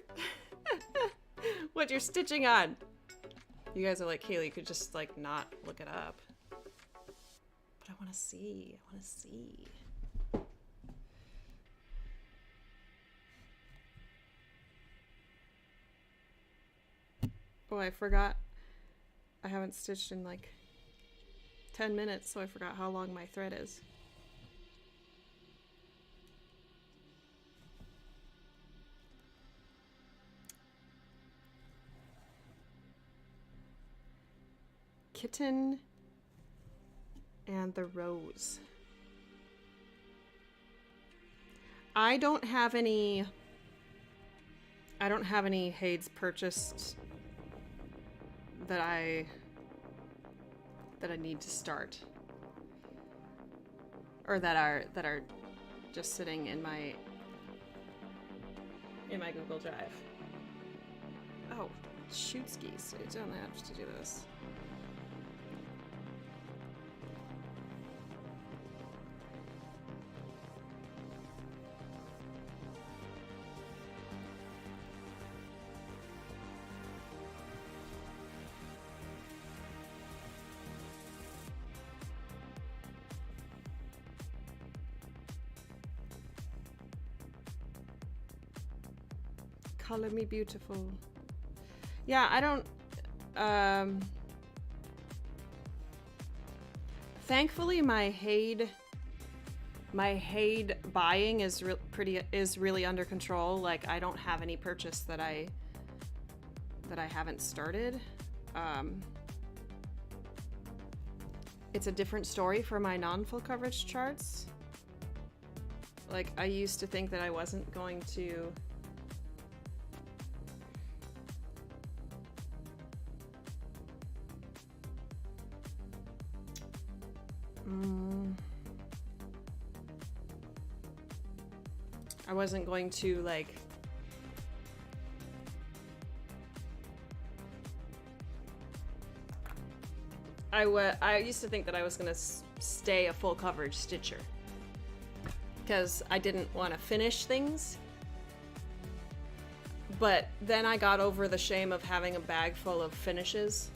what you're stitching on. You guys are like, Kaylee, you could just like not look it up. But I want to see. I want to see. Oh, I forgot. I haven't stitched in like 10 minutes, so I forgot how long my thread is. Kitten and the Rose. I don't have any Hades purchased that I need to start, or that are just sitting in my Google Drive. Oh, shoot skis! I don't have to do this. Color me beautiful. Yeah, I don't, thankfully my Hade buying is really under control. Like I don't have any purchase that I haven't started. It's a different story for my non-full coverage charts. Like I used to think that I wasn't going to I wasn't going to like I used to think that I was gonna stay a full coverage stitcher because I didn't want to finish things, but then I got over the shame of having a bag full of finishes,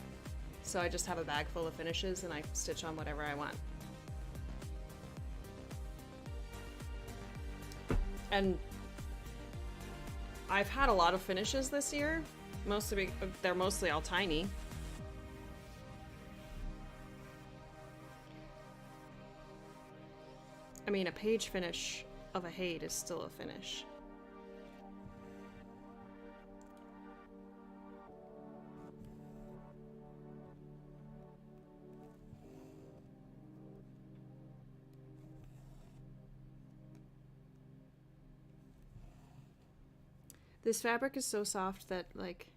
so I just have a bag full of finishes and I stitch on whatever I want. And I've had a lot of finishes this year. They're mostly all tiny. I mean, a page finish of a Hade is still a finish. This fabric is so soft that, like,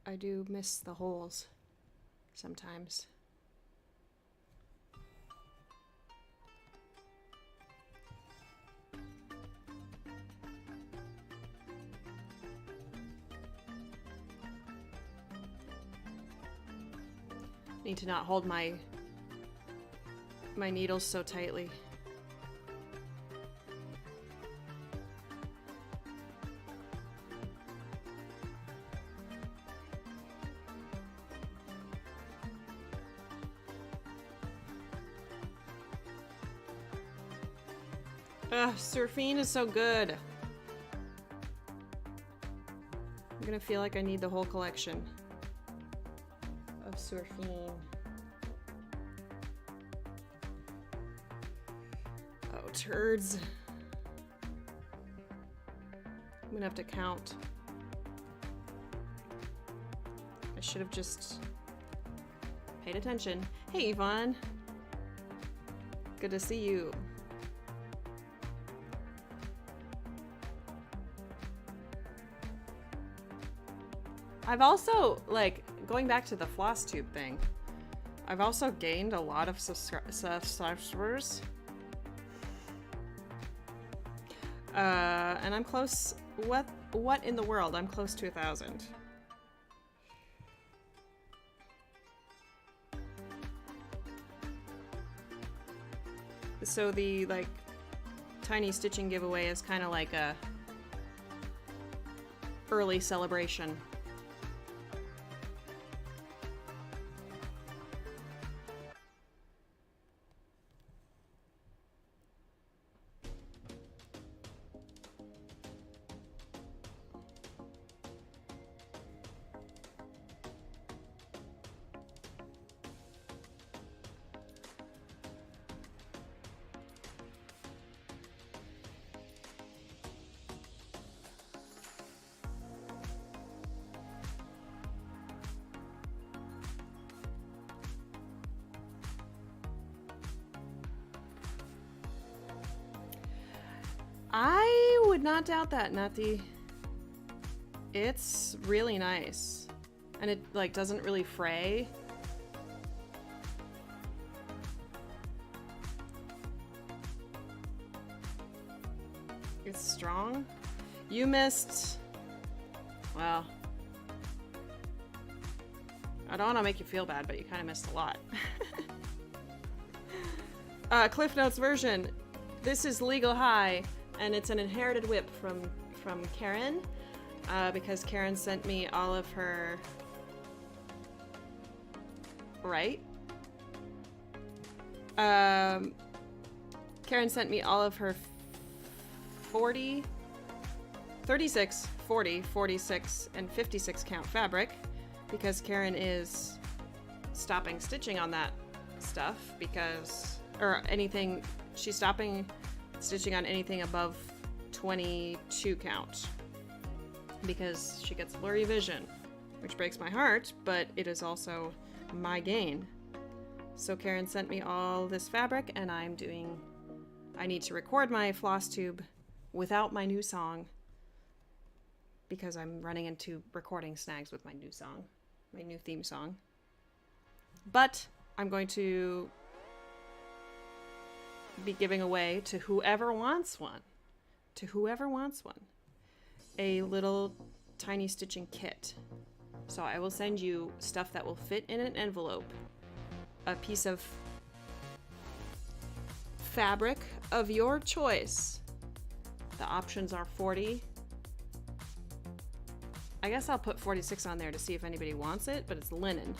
I do miss the holes. sometimes. Need to not hold my needles so tightly. Ugh, Surfine is so good. I'm gonna feel like I need the whole collection of Surfine. Oh, turds. I'm gonna have to count. I should have just paid attention. Hey, Yvonne. Good to see you. I've also, like, going back to the floss tube thing, I've also gained a lot of subscribers. And I'm close. What in the world? I'm close to 1,000. So the, like, tiny stitching giveaway is kind of like a early celebration. I would not doubt that, Nati. It's really nice. And it, like, doesn't really fray. It's strong. You missed... Well... I don't want to make you feel bad, but you kind of missed a lot. Cliff Notes version. This is Legal High. And it's an inherited whip from Karen, because Karen sent me all of her... Right? Karen sent me all of her 36, 40, 46, and 56 count fabric, because Karen is stopping stitching on that stuff, because... Or anything... She's stopping... stitching on anything above 22 count because she gets blurry vision, which breaks my heart, but it is also my gain. So Karen sent me all this fabric, and I need to record my floss tube without my new song because I'm running into recording snags with my new song, my new theme song. But I'm going to be giving away to whoever wants one. A little tiny stitching kit. So I will send you stuff that will fit in an envelope. A piece of fabric of your choice. The options are 40. I guess I'll put 46 on there to see if anybody wants it, but it's linen.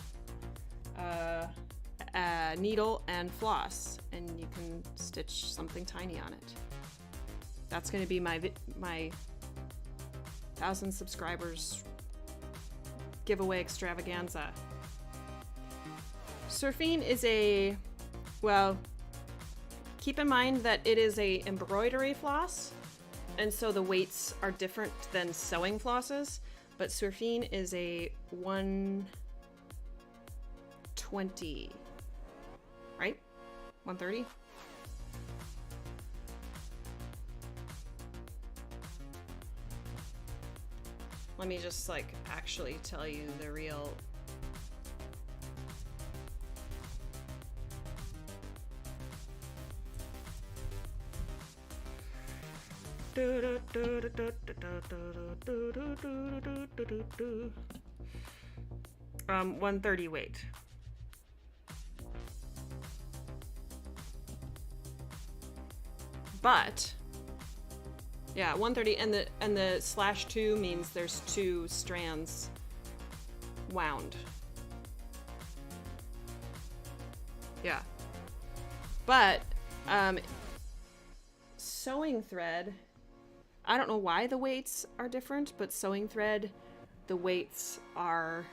Needle and floss, and you can stitch something tiny on it. That's going to be my 1,000 subscribers giveaway extravaganza. Surfine is a, well, keep in mind that it is a embroidery floss, and so the weights are different than sewing flosses, but Surfine is a 120, right? 130? Let me just, like, actually tell you the real 130 weight. But yeah, 130, and the /2 means there's 2 strands wound. Yeah. But sewing thread, I don't know why the weights are different, but sewing thread, the weights are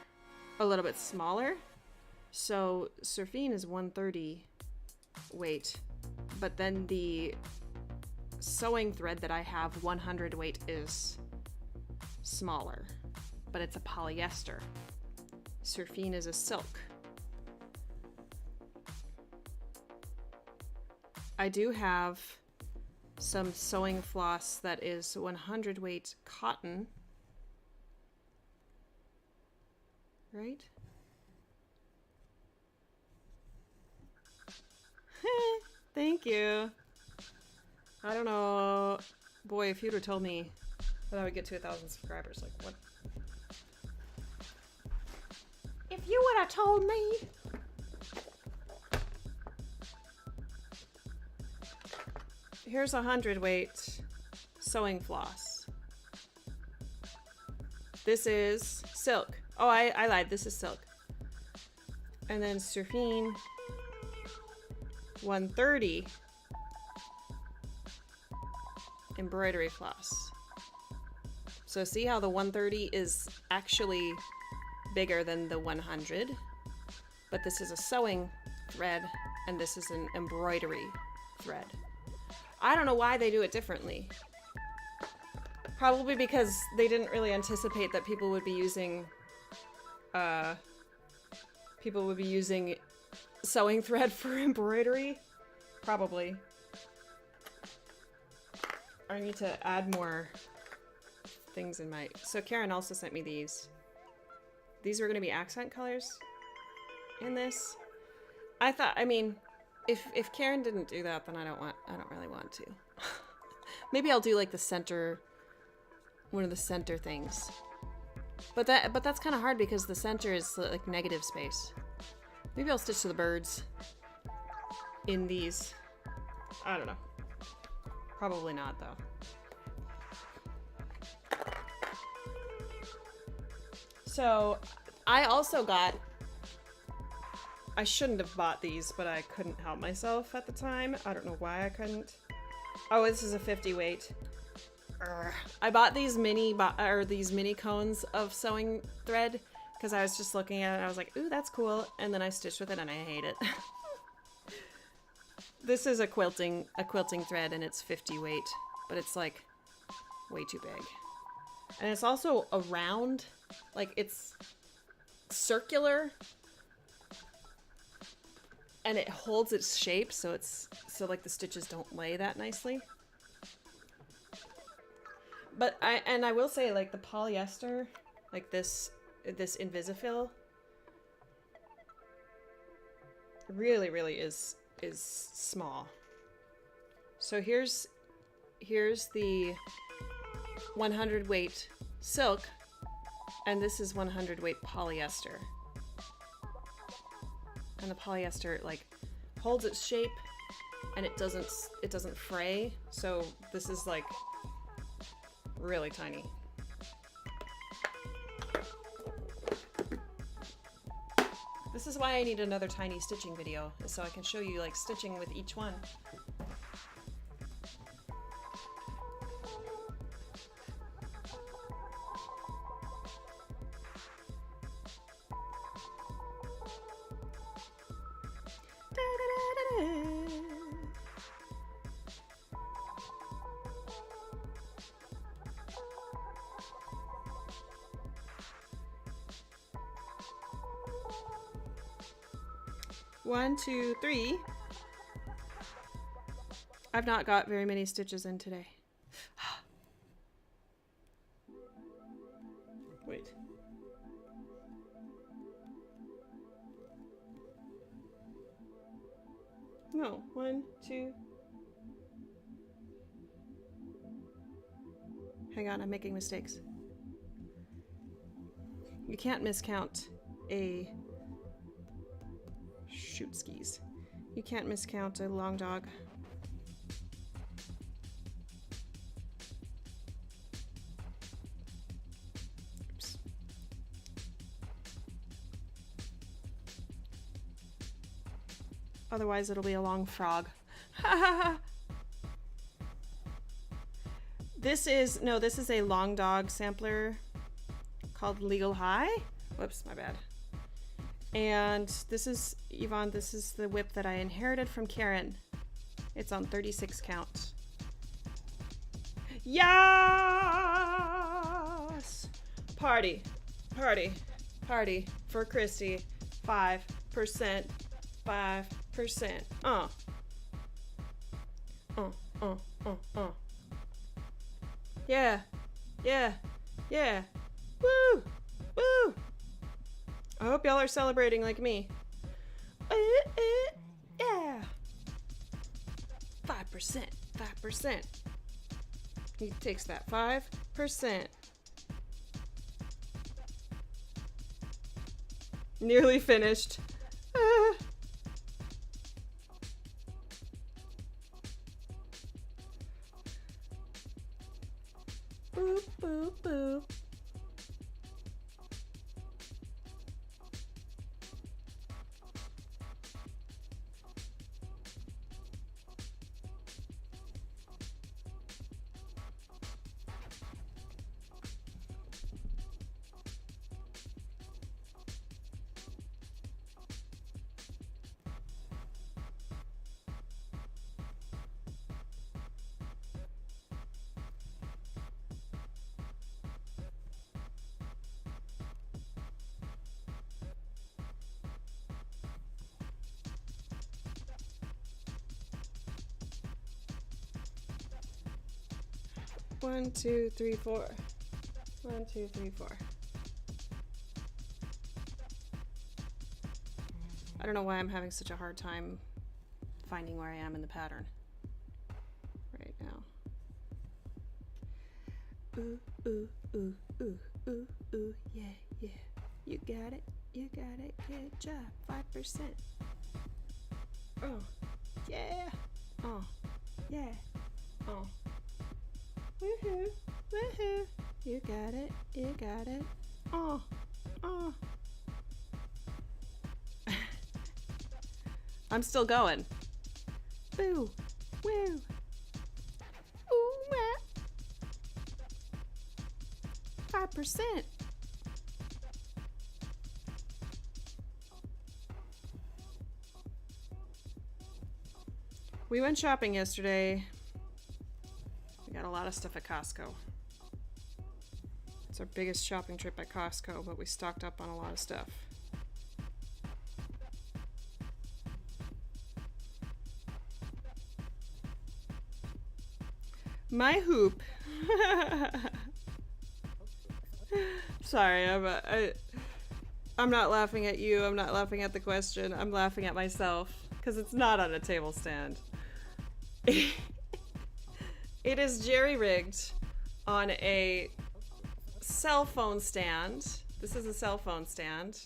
a little bit smaller. So Surfine is 130 weight, but then the sewing thread that I have 100 weight is smaller, but it's a polyester. Surfine is a silk. I do have some sewing floss that is 100 weight cotton, right? Thank you. I don't know. Boy, if you'd have told me that I would get to 1,000 subscribers, like what? If you would have told me. Here's 100 weight sewing floss. This is silk. Oh, I lied. This is silk. And then Surfine 130 embroidery floss. So see how the 130 is actually bigger than the 100, but this is a sewing thread and this is an embroidery thread. I don't know why they do it differently. Probably because they didn't really anticipate that people would be using sewing thread for embroidery. Probably. I need to add more things in my... So Karen also sent me these. These were going to be accent colors in this. I mean, if Karen didn't do that, then I don't really want to. Maybe I'll do like the center, one of the center things. But that's kind of hard because the center is like negative space. Maybe I'll stitch to the birds in these. I don't know. Probably not though. So I also got, I shouldn't have bought these, but I couldn't help myself at the time. I don't know why I couldn't. Oh, this is a 50 weight. Urgh. I bought these mini cones of sewing thread because I was just looking at it and I was like, ooh, that's cool. And then I stitched with it and I hate it. This is a quilting thread and it's 50 weight, but it's like way too big. And it's also a round, like it's circular and it holds its shape, so like the stitches don't lay that nicely. But I will say, like the polyester, like this Invisifil really is small. So here's the 100 weight silk, and this is 100 weight polyester. And the polyester like holds its shape and it doesn't fray. So this is like really tiny. This is why I need another tiny stitching video, is so I can show you like stitching with each one. One, two, three. I've not got very many stitches in today. Wait. No, one, two. Hang on, I'm making mistakes. You can't miscount a... Shoot skis. You can't miscount a long dog. Oops. Otherwise it'll be a long frog. This is a long dog sampler called Legal High. Whoops, my bad. And this is, Yvonne, this is the whip that I inherited from Karen. It's on 36 count. Yes! Party, party, party for Christy. 5%, 5%. Yeah, yeah, yeah. Woo, woo. I hope y'all are celebrating like me. Yeah. 5%, 5%. He takes that 5%. Nearly finished. Boo, boo, boo. One, two, three, four. 1, 2, 3, 4. I don't know why I'm having such a hard time finding where I am in the pattern right now. Ooh, ooh, ooh, ooh, ooh, ooh, yeah, yeah. You got it, good job, 5%. Oh, yeah, oh, yeah, oh. Woohoo, woohoo, you got it, oh, oh. I'm still going. Boo, woo, ooh, 5%. We went shopping yesterday. We got a lot of stuff at Costco. It's our biggest shopping trip at Costco, but we stocked up on a lot of stuff. My hoop. Sorry, I'm not laughing at you. I'm not laughing at the question. I'm laughing at myself because it's not on a table stand. It is jerry-rigged on a cell phone stand. This is a cell phone stand,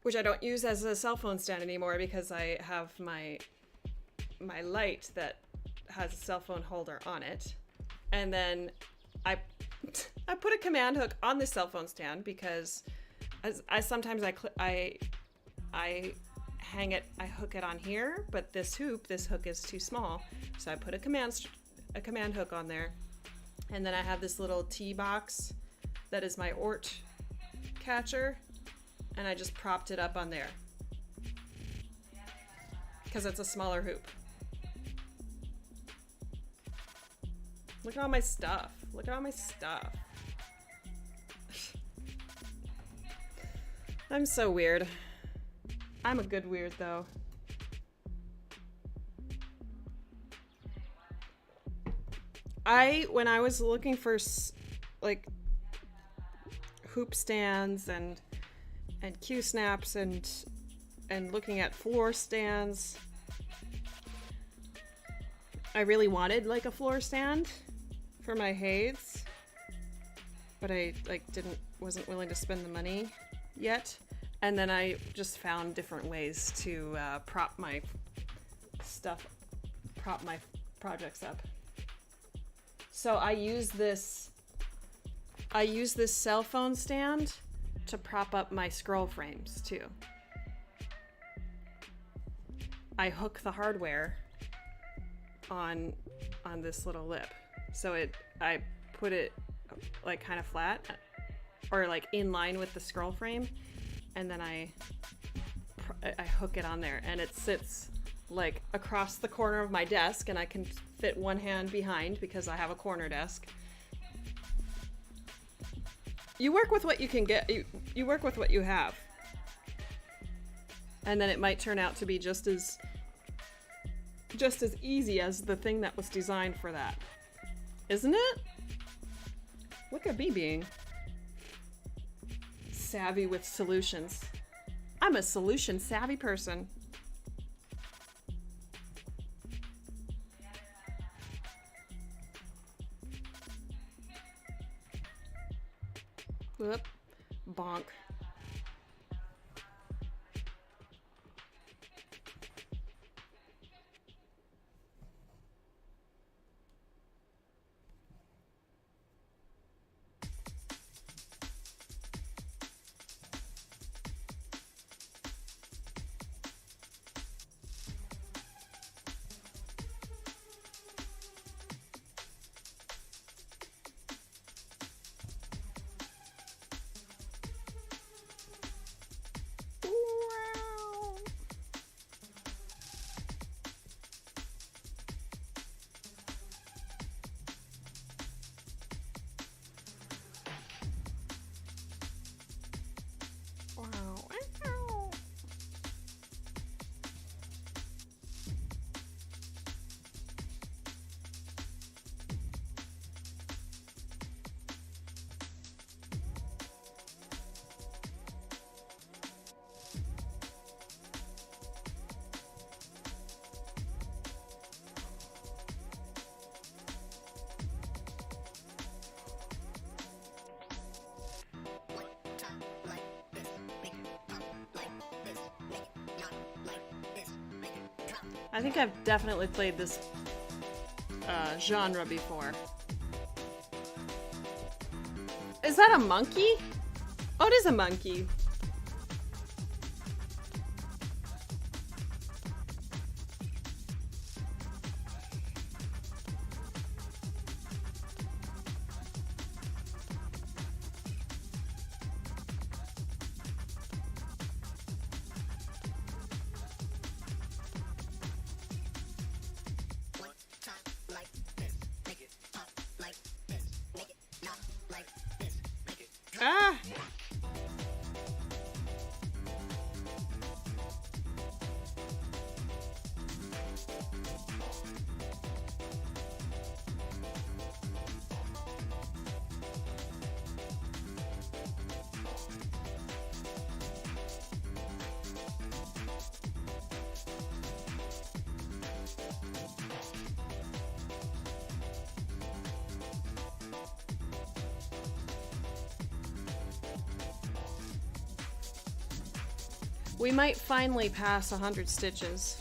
which I don't use as a cell phone stand anymore because I have my light that has a cell phone holder on it, and then I put a command hook on the cell phone stand because I sometimes I hang it, I hook it on here, but this hook is too small, so I put a command hook on there, and then I have this little tee box that is my Ort catcher, and I just propped it up on there because it's a smaller hoop. Look at all my stuff. Look at all my stuff. I'm so weird. I'm a good weird, though. When I was looking for, like, hoop stands and Q-snaps and looking at floor stands, I really wanted like a floor stand for my Hades, but I wasn't willing to spend the money yet. And then I just found different ways to prop my projects up. So I use this cell phone stand to prop up my scroll frames too. I hook the hardware on this little lip, so I put it like kind of flat or like in line with the scroll frame, and then I hook it on there, and it sits like across the corner of my desk, and I can fit one hand behind because I have a corner desk. You work with what you can get. You work with what you have. And then it might turn out to be just as easy as the thing that was designed for that. Isn't it? Look at me being savvy with solutions. I'm a solution savvy person. Whoop. Bonk. I think I've definitely played this genre before. Is that a monkey? Oh, it is a monkey. Ah! We might finally pass 100 stitches.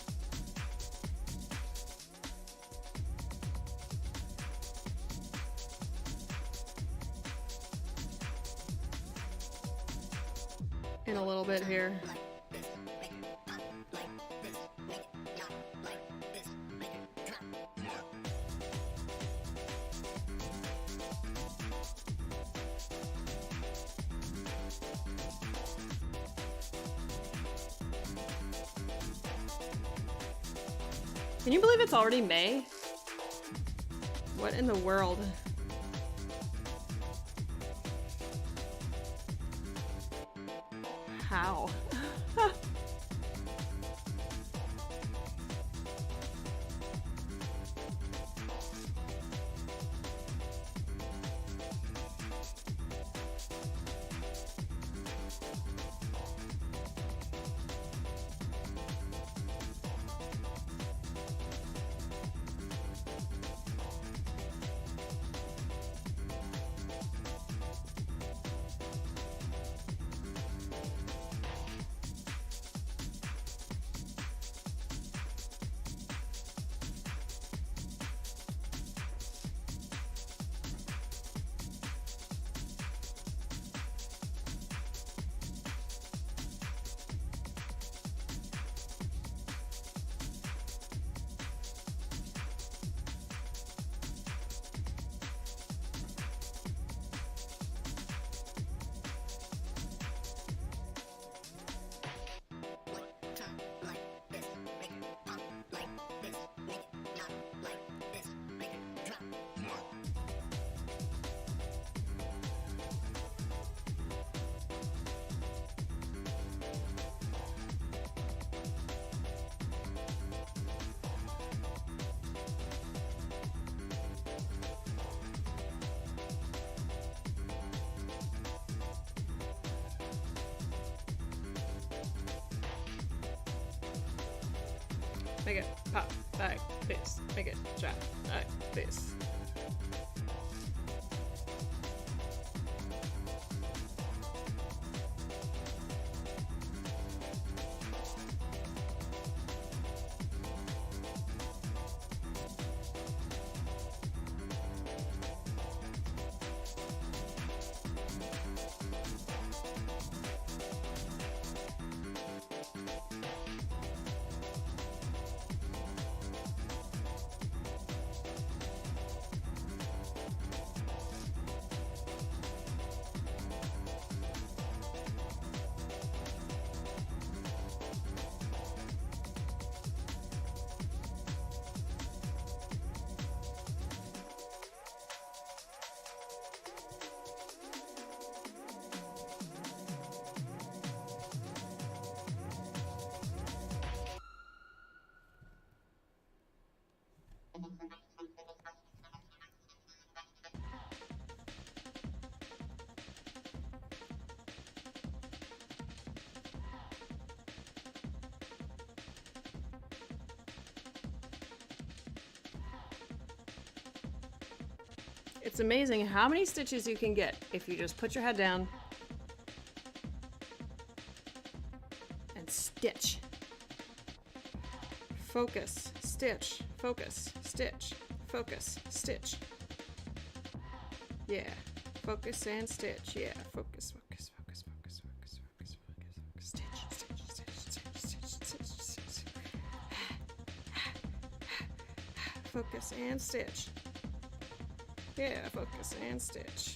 In a little bit here. Can you believe it's already May? What in the world? How? Make it pop like this. Make it drop like this. It's amazing how many stitches you can get if you just put your head down and stitch. Focus, stitch, focus, stitch, focus, stitch. Yeah, focus and stitch. Yeah, focus, focus, focus, focus, focus, focus, focus, focus, stitch, stitch, stitch, stitch, stitch, stitch, stitch. Focus and stitch. Yeah, focus and stitch.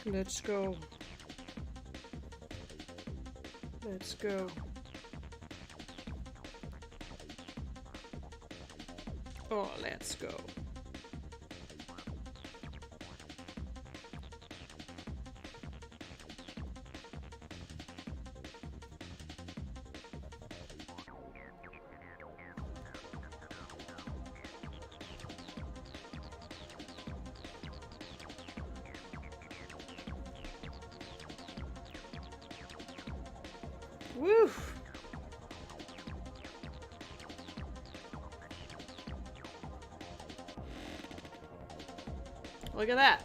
Let's go. Let's go. Oh, let's go. Woo! Look at that.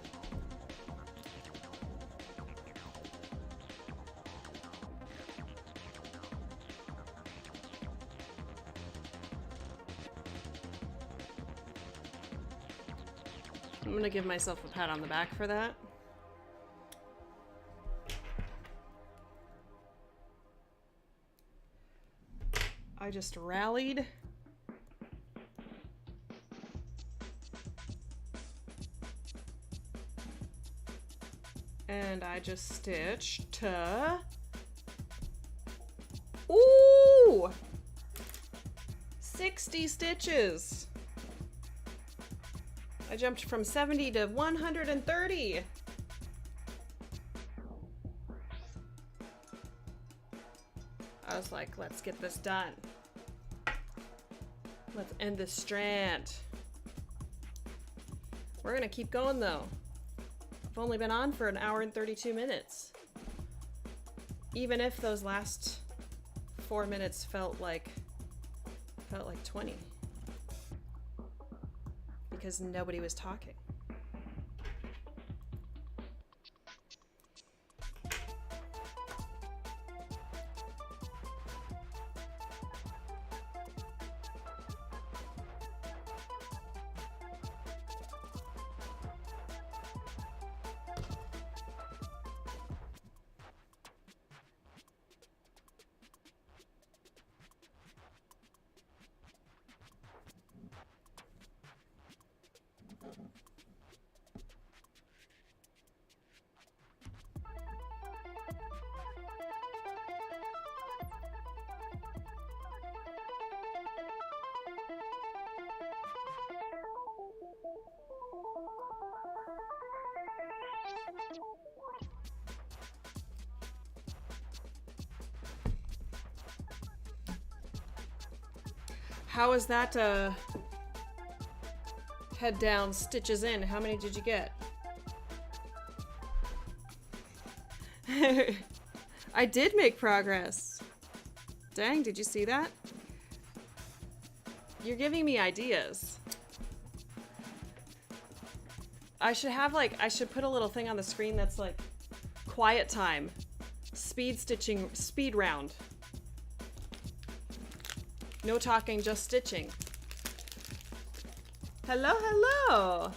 I'm gonna give myself a pat on the back for that. I just rallied. And I just stitched. Ooh! 60 stitches. I jumped from 70 to 130. I was like, let's get this done. Let's end this strand. We're gonna keep going though. I've only been on for 1 hour and 32 minutes. Even if those last 4 minutes felt like 20. Because nobody was talking. How is that head down, stitches in? How many did you get? I did make progress. Dang, did you see that? You're giving me ideas. I should have I should put a little thing on the screen that's like quiet time, speed stitching, speed round. No talking, just stitching. Hello, hello!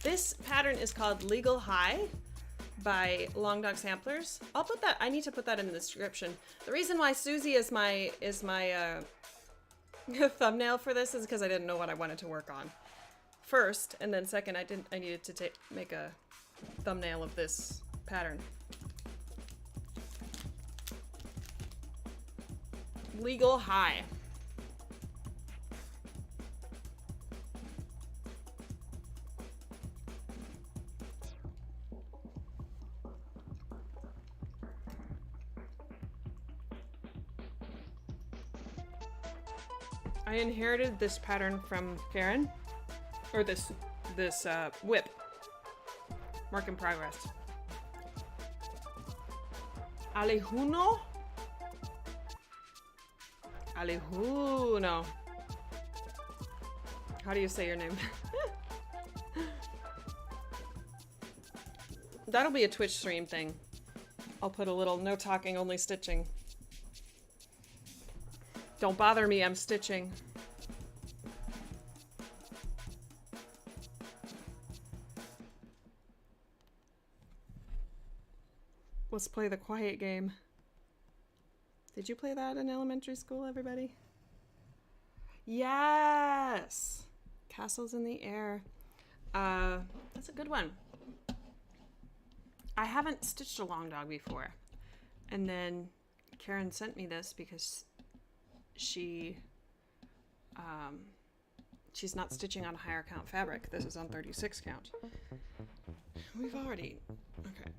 This pattern is called Legal High by Long Dog Samplers. I'll put that, I need to put that in the description. The reason why Susie is my thumbnail for this is because I didn't know what I wanted to work on first, and then second, I needed to make a thumbnail of this pattern. Legal High. I inherited this pattern from Karen, or this whip. Work in progress. Alihuno? Alihuno. How do you say your name? That'll be a Twitch stream thing. I'll put a little no talking, only stitching. Don't bother me, I'm stitching. Let's play the quiet game. Did you play that in elementary school, everybody? Yes! Castles in the air. That's a good one. I haven't stitched a long dog before. And then Karen sent me this because she's not stitching on higher count fabric. This is on 36 count. We've already, okay.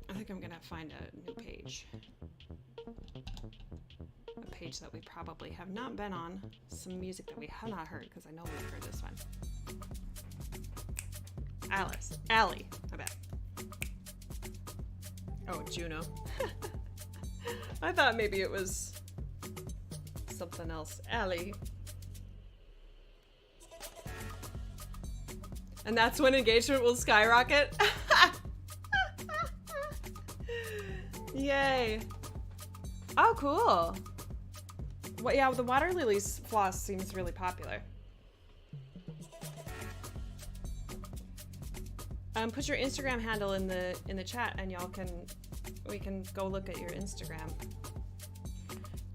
I think I'm gonna find a new page. A page that we probably have not been on. Some music that we have not heard, because I know we've heard this one. Allie, I bet. Oh, Juno. I thought maybe it was something else. Allie. And that's when engagement will skyrocket. Yay. Oh, cool. Well, yeah, the water lilies floss seems really popular. Put your Instagram handle in the chat, and we can go look at your Instagram.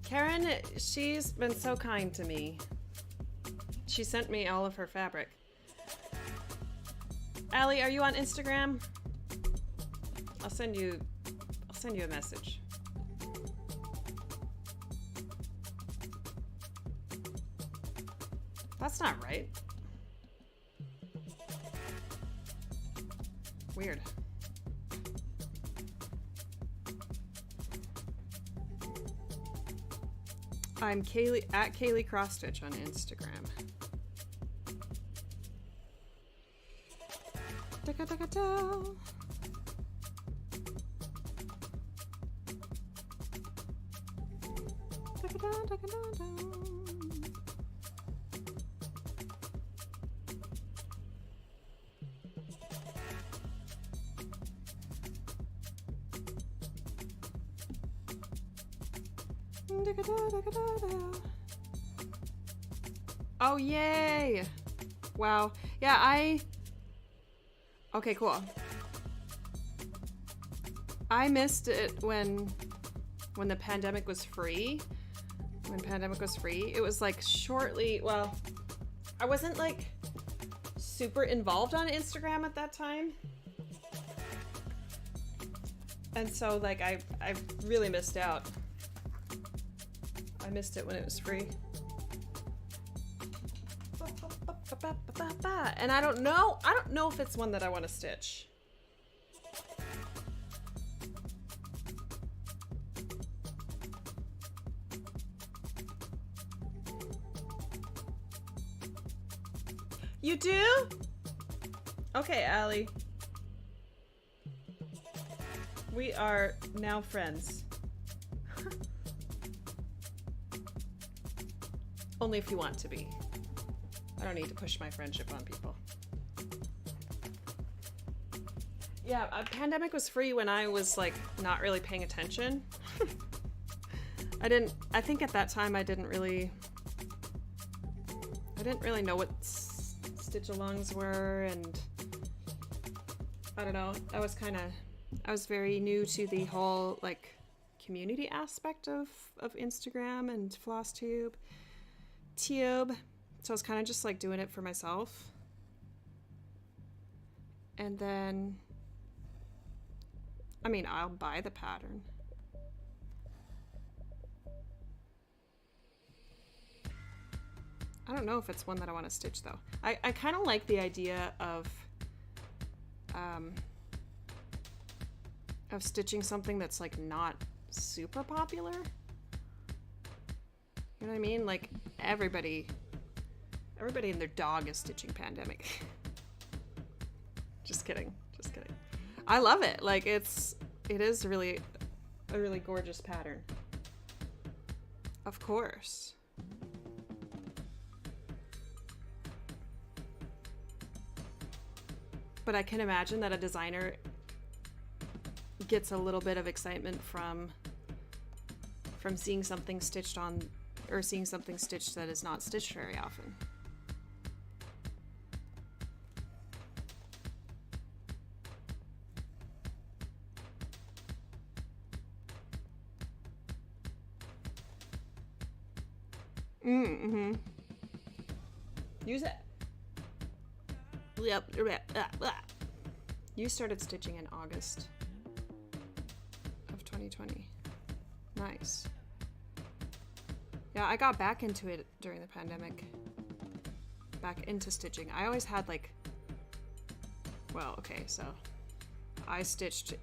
Karen, she's been so kind to me. She sent me all of her fabric. Allie, are you on Instagram? I'll send you a message. That's not right. Weird. I'm Kaylee at Kaylee Crossstitch on Instagram. Da-ga-da-ga-da. Da-ga-da-da-ga-da-da. Oh, yay! Wow. Yeah, okay, cool. I missed it when the pandemic was free. When pandemic was free, it was like shortly, well, I wasn't like super involved on Instagram at that time. And so like I really missed out. I missed it when it was free. And I don't know if it's one that I want to stitch. You do? Okay, Allie. We are now friends. Only if you want to be. I don't need to push my friendship on people. Yeah, pandemic was free when I was like not really paying attention. I think at that time I didn't really know what stitch alongs were, and I don't know. I was very new to the whole like community aspect of Instagram and FlossTube. So I was kind of just like doing it for myself. And then, I mean, I'll buy the pattern. I don't know if it's one that I want to stitch though. I kind of like the idea of stitching something that's like not super popular. You know what I mean? Like everybody and their dog is stitching pandemic. Just kidding. I love it. Like it is really a really gorgeous pattern. Of course. But I can imagine that a designer gets a little bit of excitement from seeing something stitched on, or seeing something stitched that is not stitched very often. Mm-hmm. Use it. Yep. You started stitching in August of 2020. Nice. Yeah, I got back into it during the pandemic. Back into stitching. I always had like, well, okay, so I stitched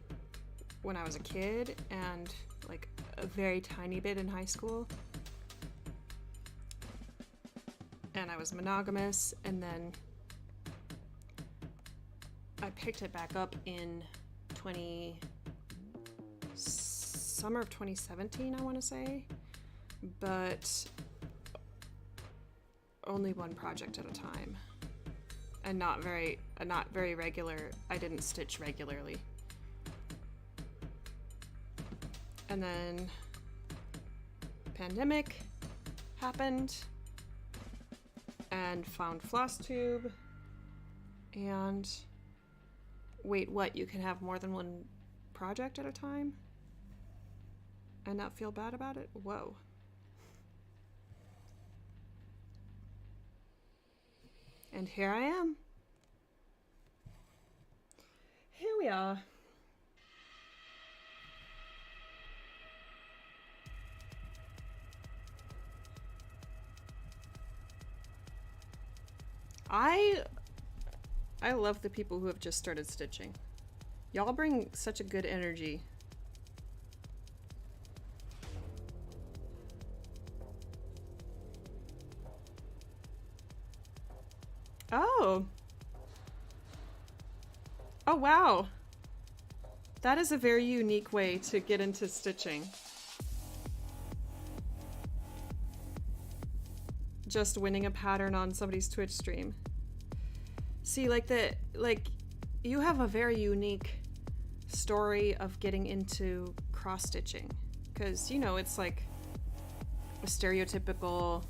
when I was a kid and like a very tiny bit in high school. And I was monogamous, and then I picked it back up in summer of 2017, I want to say, but only one project at a time, and not very regular. I didn't stitch regularly. And then pandemic happened, and found FlossTube, and Wait, what? You can have more than one project at a time? And not feel bad about it? Whoa. And here I am. Here we are. I love the people who have just started stitching. Y'all bring such a good energy. Oh. Oh, wow. That is a very unique way to get into stitching. Just winning a pattern on somebody's Twitch stream. See, you have a very unique story of getting into cross-stitching. Because, you know, it's like a stereotypical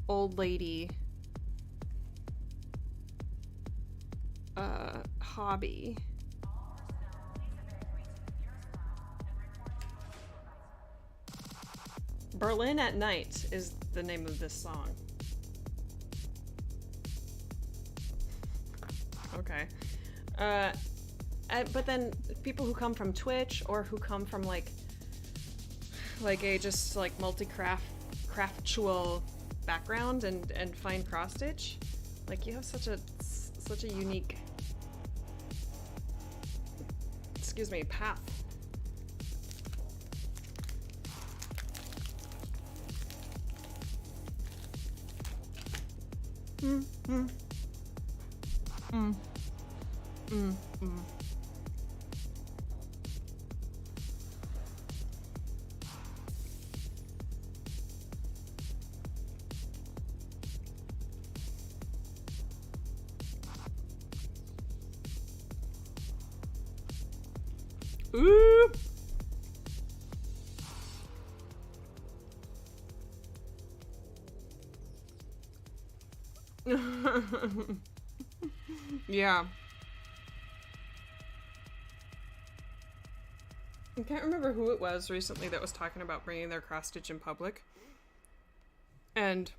old lady hobby. Berlin at Night is the name of this song. Okay. But then people who come from Twitch or who come from like a just like craftual background and find cross stitch, like you have such a unique, excuse me, path. Ooh. Yeah. I can't remember who it was recently that was talking about bringing their cross stitch in public and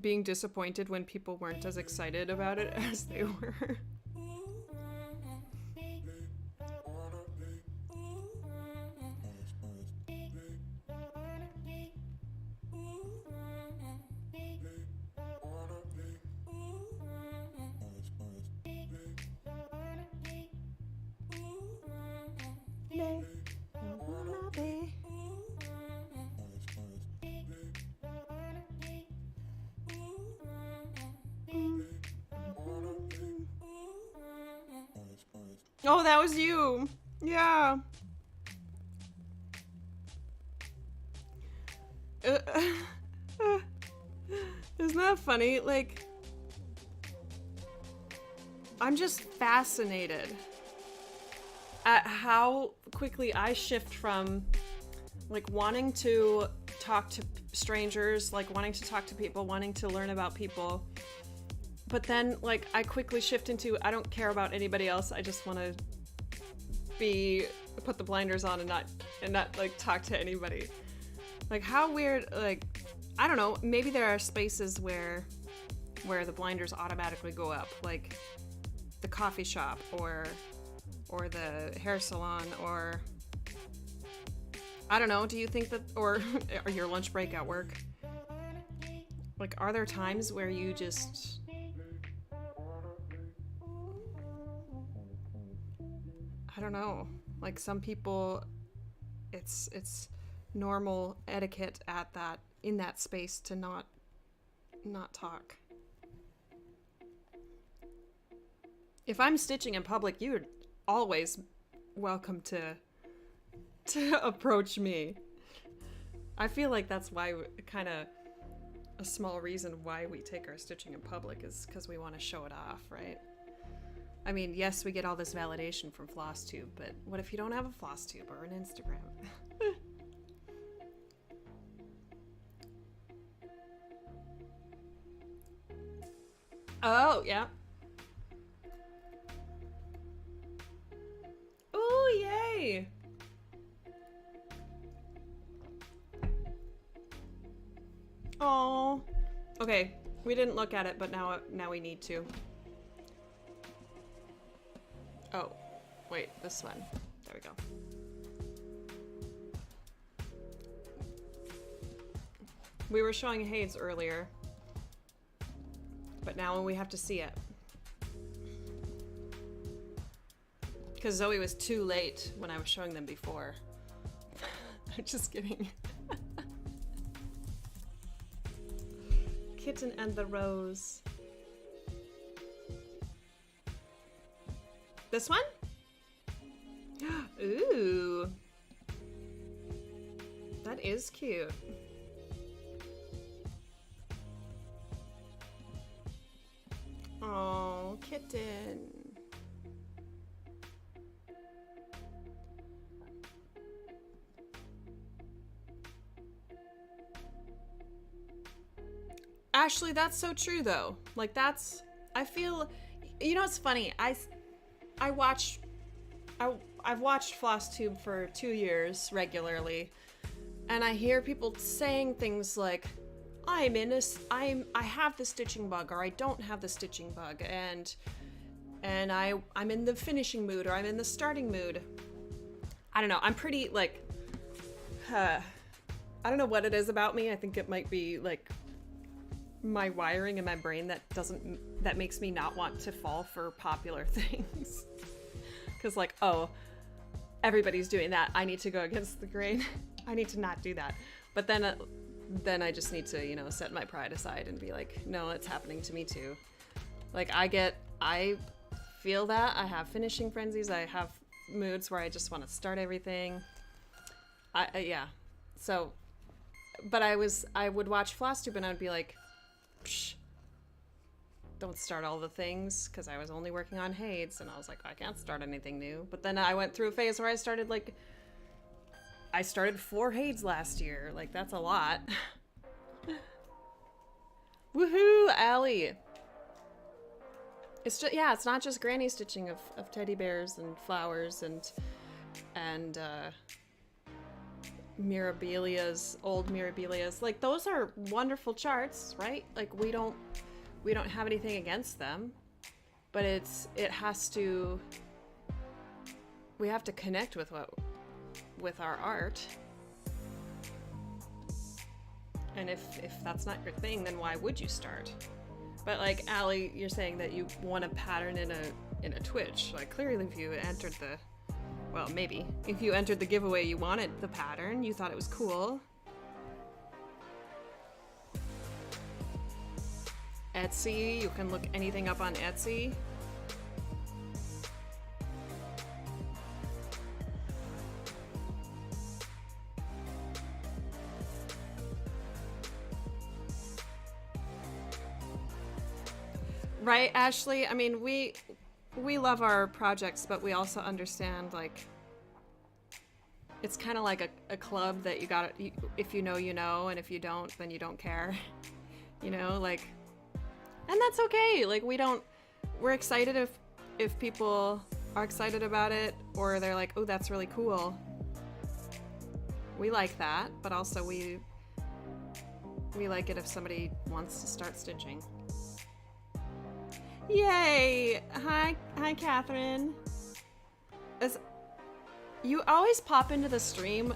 being disappointed when people weren't as excited about it as they were. Oh, that was you. Yeah. Isn't that funny? Like, I'm just fascinated at how quickly I shift from like wanting to talk to strangers, like wanting to talk to people, wanting to learn about people. But then like I quickly shift into I don't care about anybody else. I just want to put the blinders on and not like talk to anybody. Like how weird, like I don't know, maybe there are spaces where the blinders automatically go up, like the coffee shop or the hair salon, or I don't know, do you think that, or your lunch break at work? Like, are there times where you just, I don't know, like some people, it's normal etiquette in that space to not talk. If I'm stitching in public, you're always welcome to approach me. I feel like that's why kind of a small reason why we take our stitching in public is because we want to show it off, right? I mean, yes, we get all this validation from FlossTube, but what if you don't have a FlossTube or an Instagram? Oh, yeah. Oh. Okay, we didn't look at it, but now we need to. Oh, wait, this one. There we go. We were showing Hades earlier, but now we have to see it. Because Zoe was too late when I was showing them before. I'm just kidding. Kitten and the Rose. This one? Ooh. That is cute. Oh, kitten. Ashley, that's so true though. Like that's, I feel, you know, it's funny. I've watched FlossTube for 2 years regularly, and I hear people saying things like, I have the stitching bug, or I don't have the stitching bug, and I'm in the finishing mood, or I'm in the starting mood. I don't know. I'm pretty like, I don't know what it is about me. I think it might be like my wiring in my brain that makes me not want to fall for popular things. Because like, oh, everybody's doing that, I need to go against the grain. I need to not do that. But then I just need to, you know, set my pride aside and be like, no, it's happening to me too. Like I feel that. I have finishing frenzies. I have moods where I just want to start everything. Yeah. So, but I would watch FlossTube and I would be like, psh, don't start all the things, because I was only working on Hades and I was like, I can't start anything new. But then I went through a phase where I started 4 Hades last year. Like, that's a lot. Woohoo, Allie. It's just, yeah, it's not just granny stitching of teddy bears and flowers and Mirabilias, old Mirabilias. Like, those are wonderful charts, right? Like, we don't have anything against them, but we have to connect with our art. And if that's not your thing, then why would you start? But like, Allie, you're saying that you want a pattern in a Twitch. Like, clearly if you entered if you entered the giveaway, you wanted the pattern, you thought it was cool. Etsy, you can look anything up on Etsy. Right, Ashley? I mean, we love our projects, but we also understand, like, it's kind of like a club that if you know, you know, and if you don't, then you don't care. You know, like, and that's okay. Like, we're excited if people are excited about it, or they're like, oh, that's really cool. We like that, but also we like it if somebody wants to start stitching. Yay! Hi, Catherine. You always pop into the stream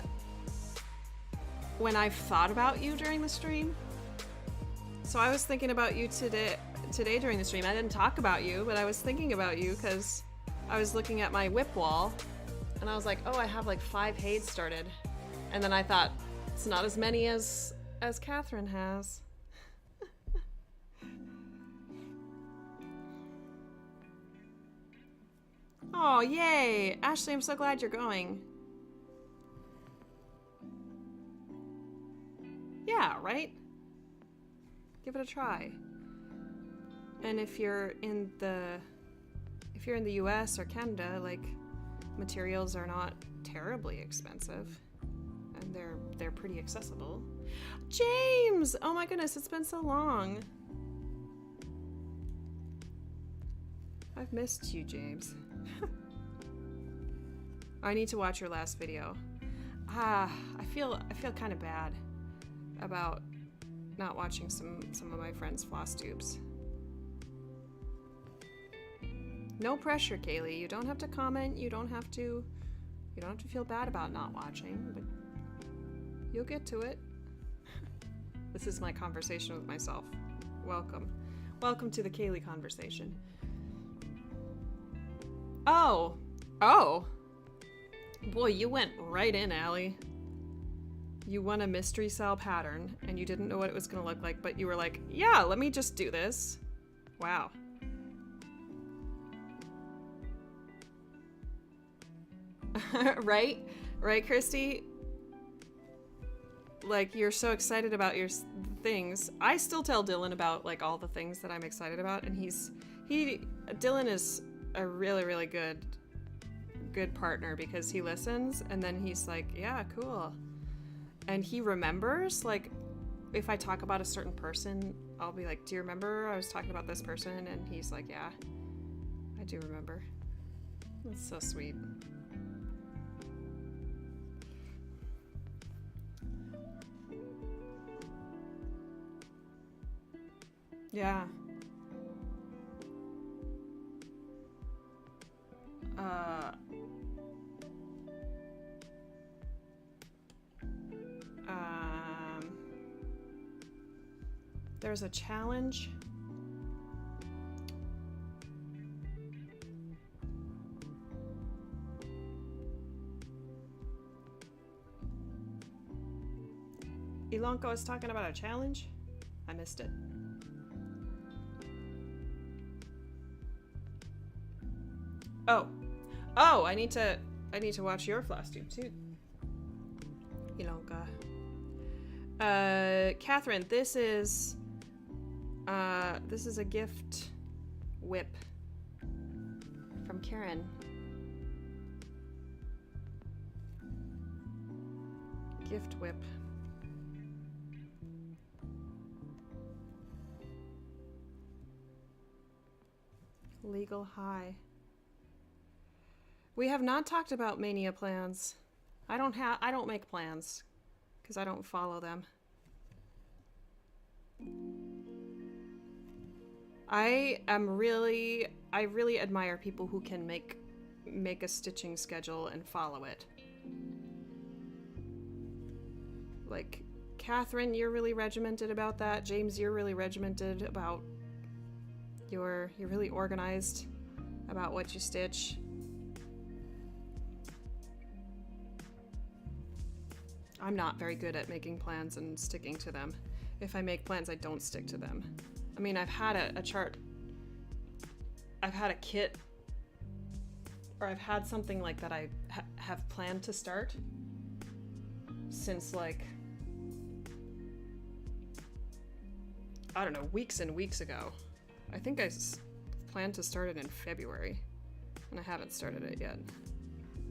when I've thought about you during the stream. So I was thinking about you today during the stream. I didn't talk about you, but I was thinking about you because I was looking at my whip wall and I was like, oh, I have like 5 Hades started. And then I thought, it's not as many as Catherine has. Oh, yay! Ashley, I'm so glad you're going. Yeah, right? Give it a try. And if you're in the US or Canada, like, materials are not terribly expensive. And they're pretty accessible. James! Oh my goodness, it's been so long. I've missed you, James. I need to watch your last video. I feel kind of bad about not watching some of my friends' floss tubes. No pressure, Kaylee. You don't have to comment. You don't have to feel bad about not watching, but you'll get to it. This is my conversation with myself. Welcome. Welcome to the Kaylee conversation. Oh. Oh. Boy, you went right in, Allie. You won a mystery cell pattern, and you didn't know what it was going to look like, but you were like, yeah, let me just do this. Wow. Right? Right, Christy? Like, you're so excited about your things. I still tell Dylan about, like, all the things that I'm excited about, and Dylan is a really, really good partner because he listens, and then he's like, yeah, cool. And he remembers, like, if I talk about a certain person, I'll be like, do you remember I was talking about this person? And he's like, yeah, I do remember. That's so sweet. Yeah. There's a challenge. Ilonko is talking about a challenge? I missed it. Oh. Oh, I need to watch your floss tube too. Ilonka. Catherine, this is a gift whip from Karen. Gift whip. Legal high. We have not talked about mania plans. I don't make plans because I don't follow them. I really admire people who can make a stitching schedule and follow it. Like, Catherine, you're really regimented about that. James, you're really regimented about you're really organized about what you stitch. I'm not very good at making plans and sticking to them. If I make plans, I don't stick to them. I mean, I've had a chart. I've had a kit, or I've had something like that I have planned to start since, like, I don't know, weeks and weeks ago. I think I planned to start it in February, and I haven't started it yet.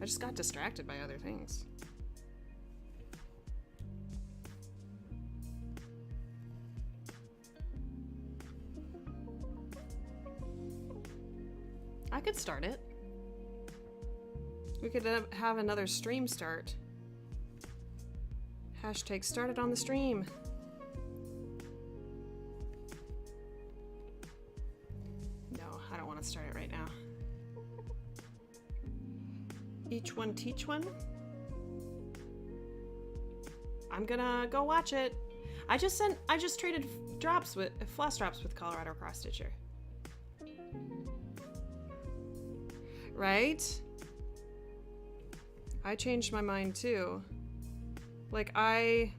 I just got distracted by other things. I could start it. We could have another stream start. Hashtag started on the stream. No, I don't want to start it right now. Each one teach one. I'm gonna go watch it. I just traded floss drops with Colorado Cross Stitcher. Right? I changed my mind too. Like, I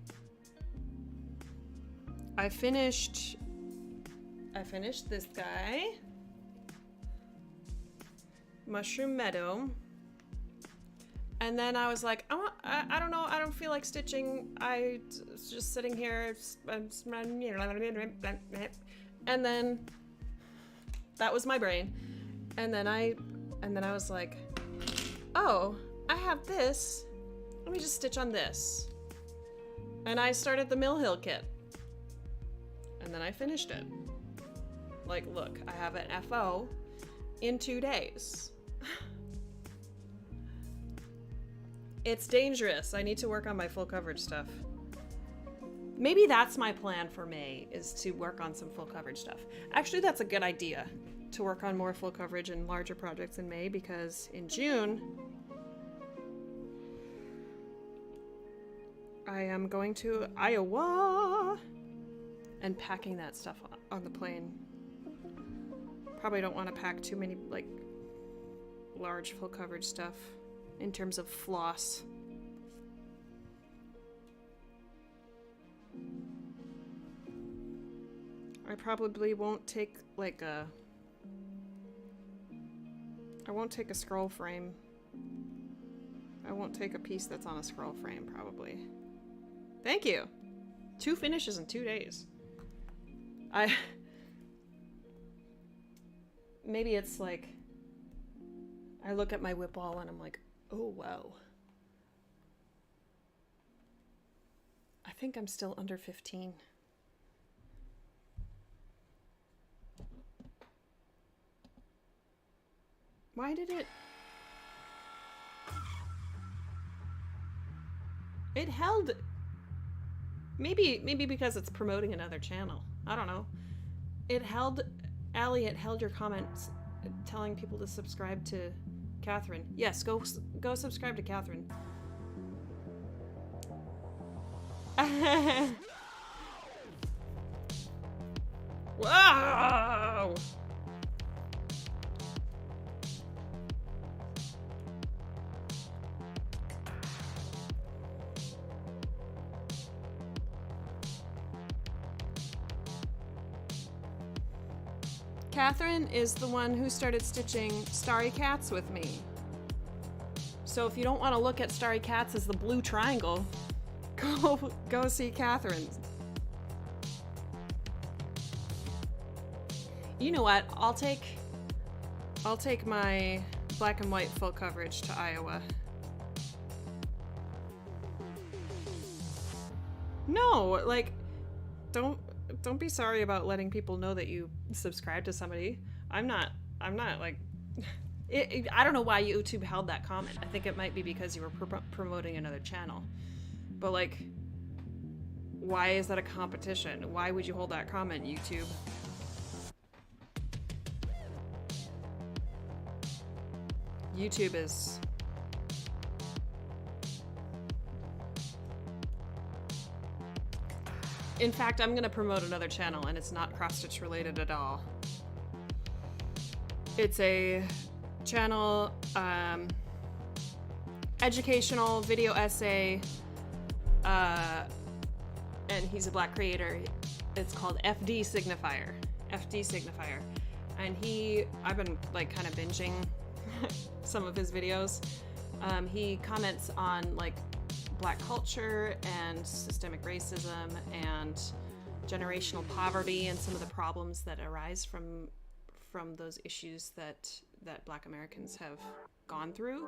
finished this guy, Mushroom Meadow, and then I was like, I don't know, I don't feel like stitching. I was just sitting here, and then that was my brain, and then I was like, oh, I have this. Let me just stitch on this. And I started the Mill Hill kit. And then I finished it. Like, look, I have an FO in 2 days. It's dangerous. I need to work on my full coverage stuff. Maybe that's my plan for May, is to work on some full coverage stuff. Actually, that's a good idea, to work on more full coverage and larger projects in May, because in June I am going to Iowa and packing that stuff on the plane. Probably don't want to pack too many, like, large full coverage stuff in terms of floss. I probably won't take, like, I won't take a scroll frame. I won't take a piece that's on a scroll frame, probably. Thank you! 2 finishes in 2 days. Maybe it's like, I look at my whip wall and I'm like, oh wow. I think I'm still under 15. Why did it... It held... Maybe because it's promoting another channel. I don't know. It held... Allie, it held your comments telling people to subscribe to Catherine. Yes, go subscribe to Catherine. Wow! Catherine is the one who started stitching Starry Cats with me. So if you don't want to look at Starry Cats as the blue triangle, go see Catherine. You know what? I'll take my black and white full coverage to Iowa. No, like, don't be sorry about letting people know that you subscribe to somebody. I'm not like... I don't know why YouTube held that comment. I think it might be because you were promoting another channel. But, like, why is that a competition? Why would you hold that comment, YouTube? YouTube is... In fact, I'm gonna promote another channel, and it's not cross-stitch related at all. It's a channel, educational video essay, and he's a black creator. It's called FD Signifier. And I've been, like, kind of binging some of his videos. He comments on, like, Black culture and systemic racism and generational poverty and some of the problems that arise from those issues that Black Americans have gone through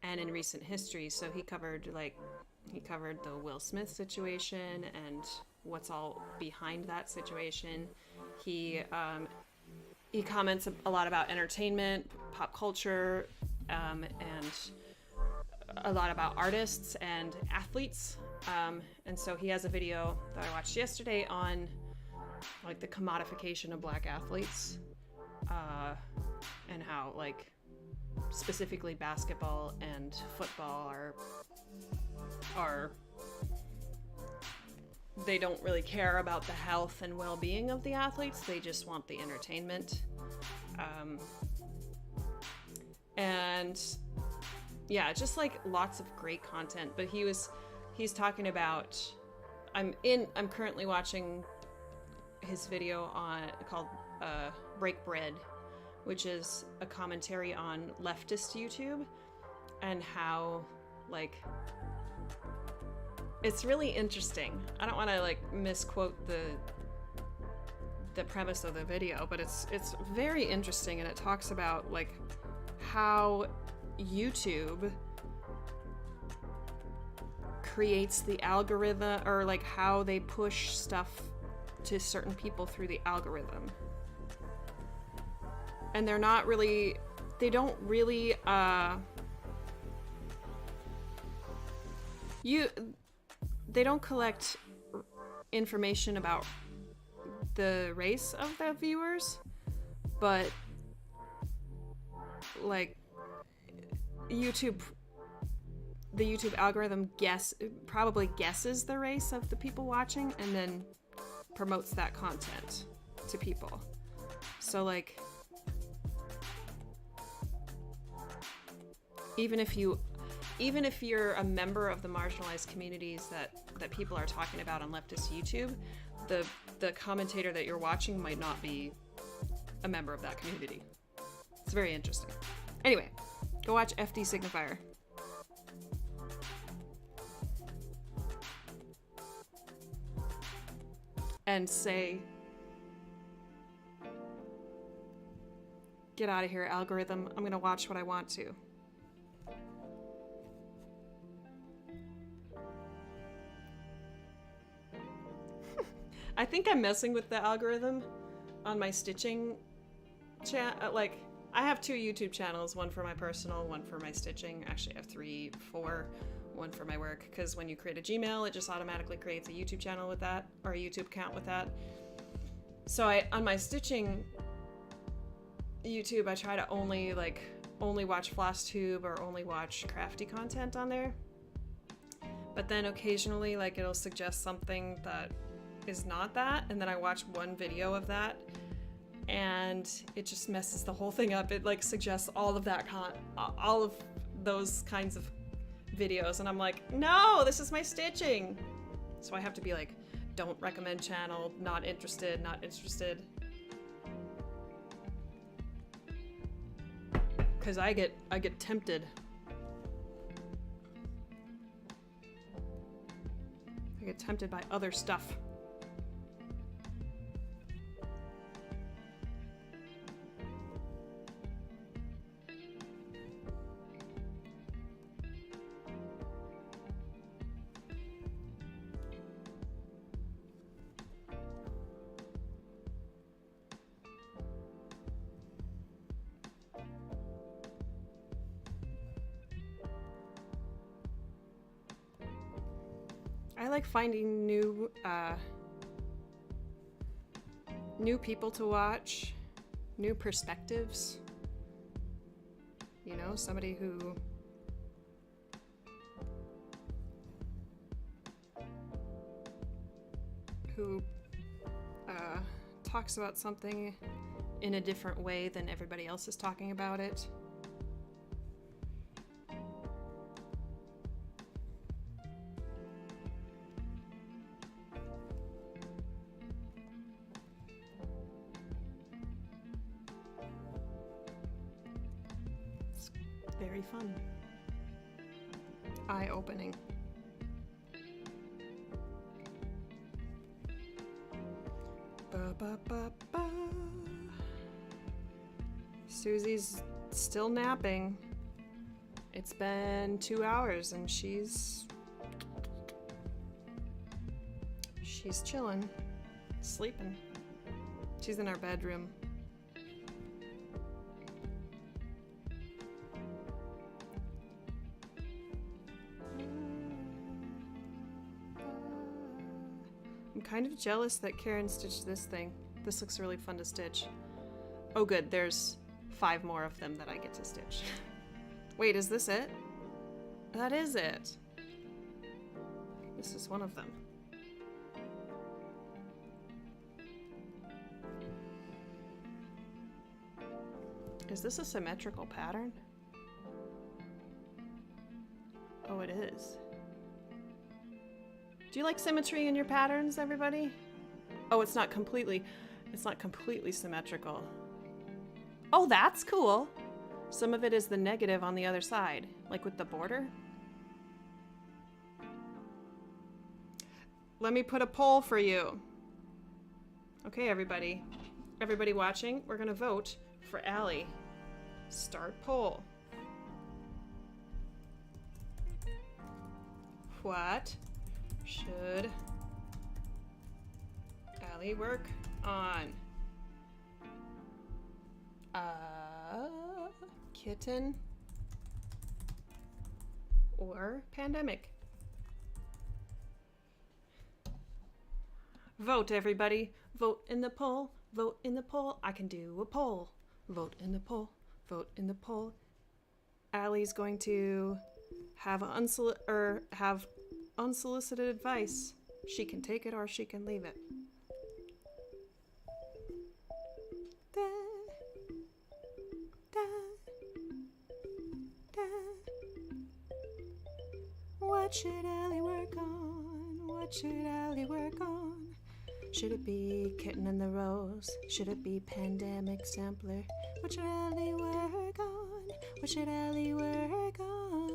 and in recent history. So he covered the Will Smith situation and what's all behind that situation. He comments a lot about entertainment, pop culture, and a lot about artists and athletes, and so he has a video that I watched yesterday on, like, the commodification of black athletes, and how, like, specifically basketball and football are they don't really care about the health and well-being of the athletes. They just want the entertainment, and yeah, just, like, lots of great content. But he's talking about, I'm currently watching his video called Break Bread, which is a commentary on leftist YouTube and how, like, it's really interesting. I don't want to, like, misquote the premise of the video, but it's very interesting, and it talks about, like, how YouTube creates the algorithm, or, like, how they push stuff to certain people through the algorithm. And they don't really they don't collect information about the race of the viewers, but like YouTube, the YouTube algorithm probably guesses the race of the people watching and then promotes that content to people. So like, even if you're a member of the marginalized communities that people are talking about on leftist YouTube, the commentator that you're watching might not be a member of that community. It's very interesting. Anyway, go watch FD Signifier. And say, get out of here, algorithm. I'm gonna watch what I want to. I think I'm messing with the algorithm on my stitching chat. Like, I have 2 YouTube channels, one for my personal, one for my stitching. Actually, I have 3, 4, one for my work, because when you create a Gmail, it just automatically creates a YouTube channel with that, or a YouTube account with that. So on my stitching YouTube, I try to only watch FlossTube or only watch crafty content on there. But then occasionally, like, it'll suggest something that is not that, and then I watch one video of that, and it just messes the whole thing up. It like suggests all of that all of those kinds of videos, and I'm like, no, this is my stitching. So I have to be like, don't recommend channel, not interested, not interested. Cause I get tempted. I get tempted by other stuff. I like finding new people to watch, new perspectives. You know, somebody who talks about something in a different way than everybody else is talking about it. Very fun. Eye-opening. Ba, ba, ba, ba. Susie's still napping. It's been 2 hours and she's chilling, sleeping. She's in our bedroom. I'm kind of jealous that Karen stitched this thing. This looks really fun to stitch. Oh good, there's 5 more of them that I get to stitch. Wait, is this it? That is it. This is one of them. Is this a symmetrical pattern? Oh, it is. Do you like symmetry in your patterns, everybody? Oh, it's not completely symmetrical. Oh, that's cool. Some of it is the negative on the other side, like with the border. Let me put a poll for you. Okay, everybody. Everybody watching, we're gonna vote for Allie. Start poll. What should Allie work on? Kitten or pandemic? Vote, everybody. Vote in the poll. Vote in the poll. I can do a poll. Vote in the poll. Vote in the poll. Allie's going to have unsolicited advice. She can take it or she can leave it. Da, da, da. What should Allie work on? What should Allie work on? Should it be Kitten and the Rose? Should it be Pandemic Sampler? What should Allie work on? What should Allie work on?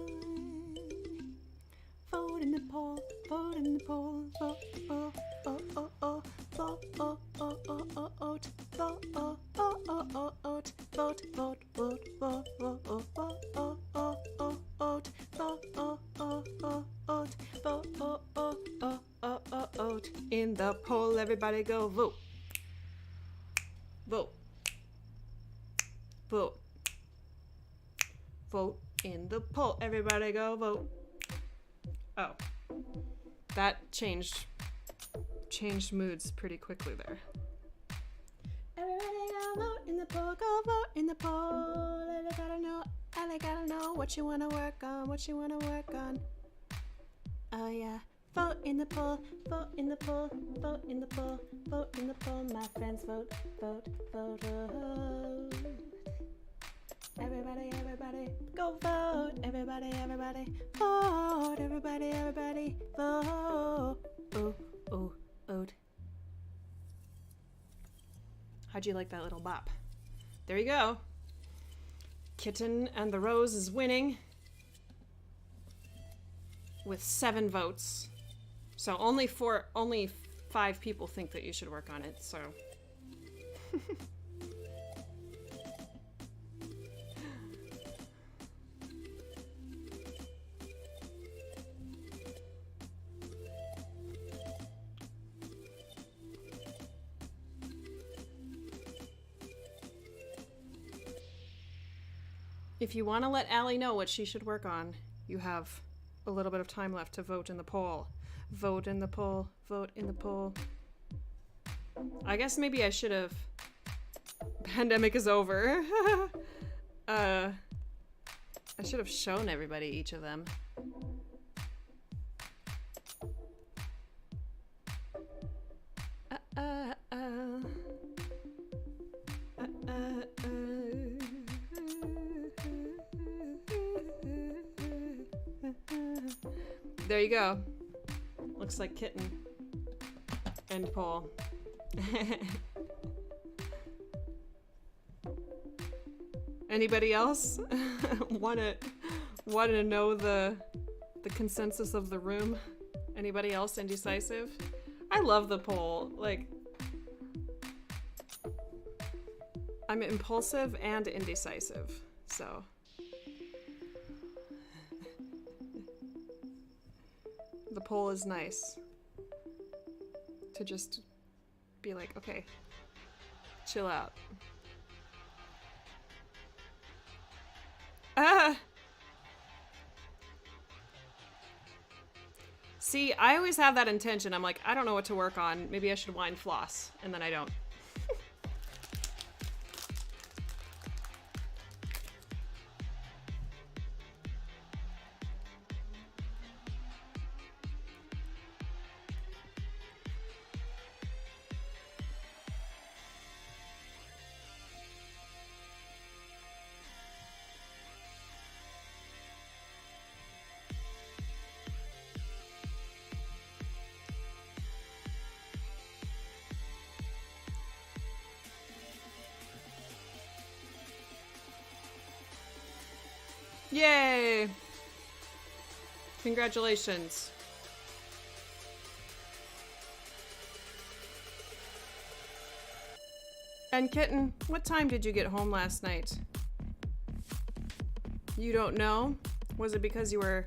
Vote in the poll, vote in the poll, vote, oh, oh, oh, oh, vote, oh, oh, oh, oh, vote, vote, oh, oh, oh, oh, vote, vote, vote, vote, vote, vote, oh, oh, oh, oh, oh, vote, vote, oh, oh, oh, vote, vote, oh, oh, oh, oh, oh, vote. In the poll, everybody go vote. Vote. Vote. Vote in the poll. Everybody go vote. Oh. That changed moods pretty quickly there. Everybody go vote in the poll. Go vote in the poll. I gotta know what you wanna work on. What you wanna work on. Oh yeah. Vote in the poll, vote in the poll, vote in the poll, vote in the poll, my friends, vote, vote, vote, vote. Everybody, everybody, go vote. Everybody, everybody, vote. Everybody, everybody, vote. Oh, oh, vote. How'd you like that little bop? There you go. Kitten and the Rose is winning with 7 votes. So only 5 people think that you should work on it, so. If you want to let Allie know what she should work on, you have a little bit of time left to vote in the poll. Vote in the poll. Vote in the poll. I guess maybe I should have... Pandemic is over. I should have shown everybody each of them. There you go. Looks like Kitten. End poll. Anybody else wanna know the consensus of the room? Anybody else indecisive? I love the poll. Like, I'm impulsive and indecisive, so. The poll is nice. To just be like, okay, chill out. Ah! See, I always have that intention. I'm like, I don't know what to work on. Maybe I should wine floss. And then I don't. Yay! Congratulations. And Kitten, what time did you get home last night? You don't know? Was it because you were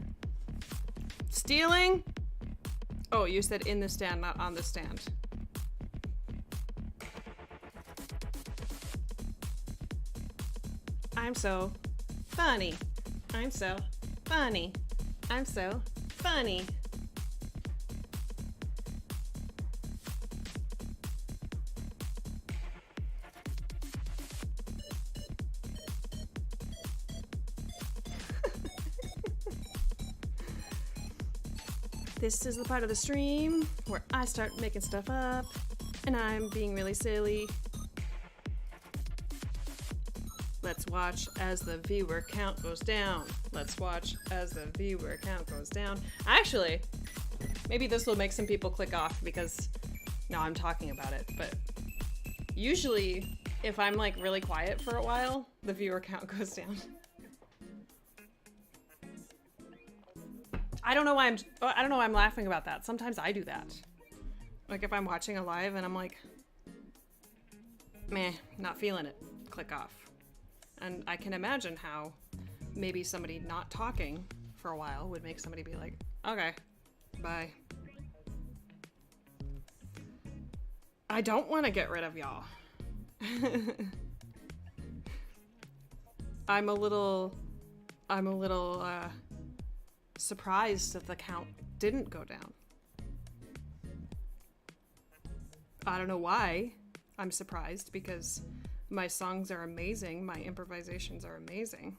stealing? Oh, you said in the stand, not on the stand. I'm so funny. I'm so funny. I'm so funny. This is the part of the stream where I start making stuff up and I'm being really silly. Let's watch as the viewer count goes down. Let's watch as the viewer count goes down. Actually, maybe this will make some people click off because now I'm talking about it, but usually if I'm like really quiet for a while, the viewer count goes down. I don't know why I'm laughing about that. Sometimes I do that. Like if I'm watching a live and I'm like, meh, not feeling it, click off. And I can imagine how maybe somebody not talking for a while would make somebody be like, okay, bye. I don't want to get rid of y'all. I'm a little surprised that the count didn't go down. I don't know why I'm surprised, because my songs are amazing, my improvisations are amazing,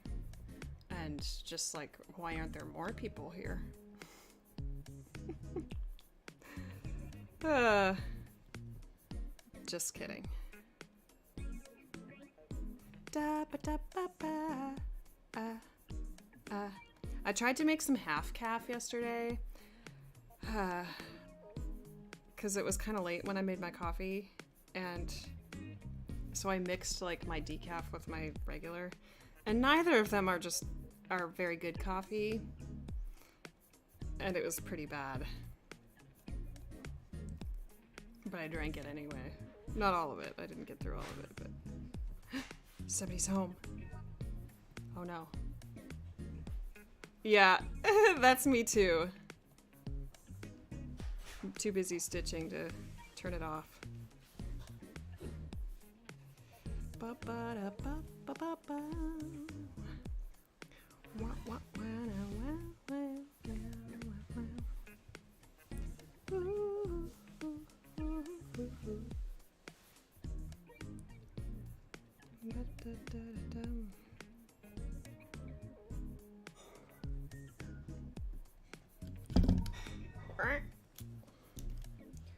and just like, why aren't there more people here? Just kidding. I tried to make some half calf yesterday, because it was kind of late when I made my coffee, and so I mixed like my decaf with my regular, and neither of them are very good coffee, and it was pretty bad. But I drank it anyway. Not all of it. I didn't get through all of it, but somebody's home. Oh no. Yeah, that's me too. I'm too busy stitching to turn it off.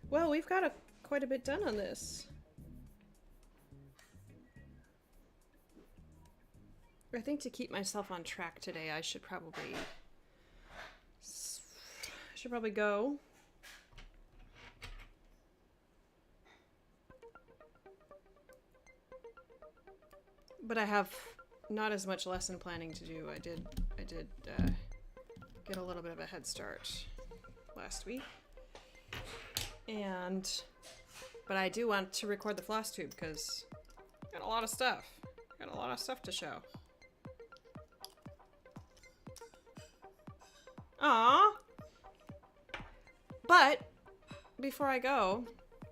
Well, we've got quite a bit done on this. I think to keep myself on track today, I should probably go. But I have not as much lesson planning to do. I did get a little bit of a head start last week. But I do want to record the floss tube because I got a lot of stuff. Got a lot of stuff to show. Aww. But before I go,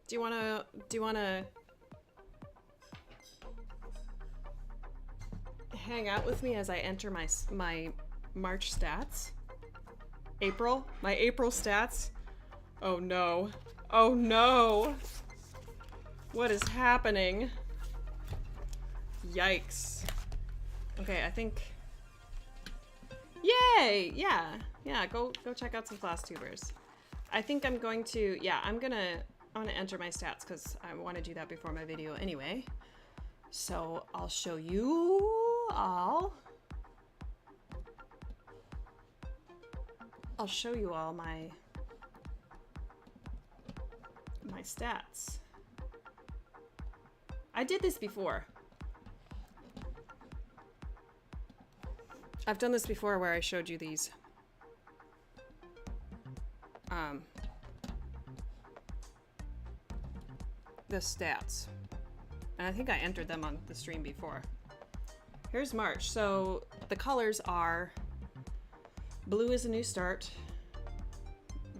do you wanna hang out with me as I enter my March stats? My April stats. Oh no. Oh no. What is happening? Yikes. Okay, I think. Yay! Yeah, go check out some floss tubers. I think I'm going to, I'm gonna enter my stats because I want to do that before my video anyway. So I'll show you all. I'll show you all my stats. I did this before. I've done this before where I showed you these. The stats. And I think I entered them on the stream before. Here's March. So the colors are blue is a new start,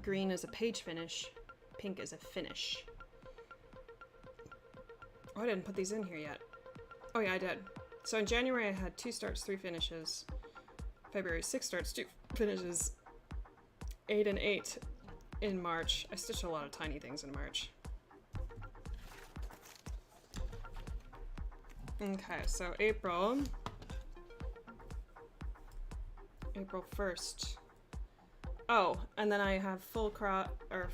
green is a page finish, pink is a finish. Oh, I didn't put these in here yet. Oh yeah, I did. So in January I had 2 starts, 3 finishes. February 6 starts, 2 finishes. 8 and 8 in March. I stitched a lot of tiny things in March. Okay, so April 1st. Oh, and then I have full cross or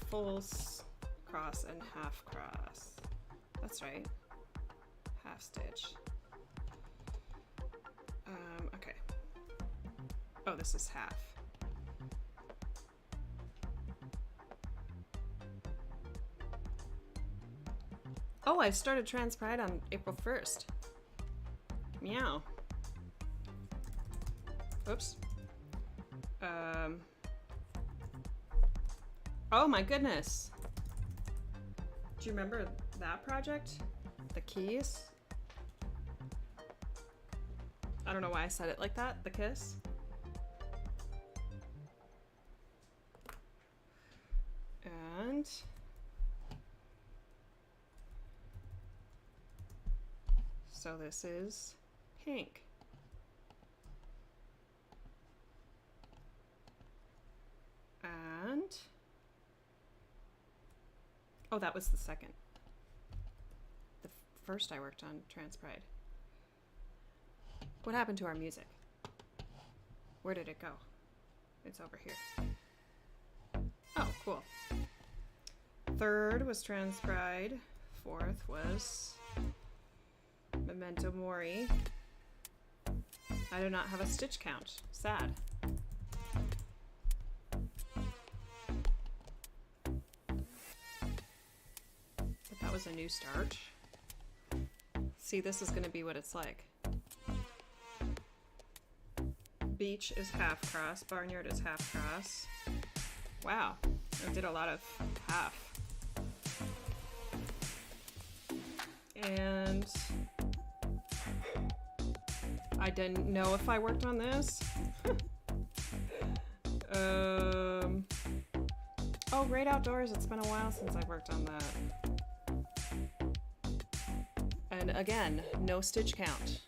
cross and half cross. That's right. Half stitch. Okay. Oh, this is half. Oh, I started Trans Pride on April 1st. Meow. Oops. Oh my goodness. Do you remember that project? The keys? I don't know why I said it like that. The kiss? And so this is pink. And oh, that was the second. The first I worked on Trans Pride. What happened to our music? Where did it go? It's over here. Oh, cool. Third was Trans Pride. Fourth was Memento Mori. I do not have a stitch count. Sad. But that was a new start. See, this is gonna be what it's like. Beach is half cross, barnyard is half cross. Wow, I did a lot of half. And I didn't know if I worked on this. Oh, Great Outdoors, it's been a while since I've worked on that. And again, no stitch count.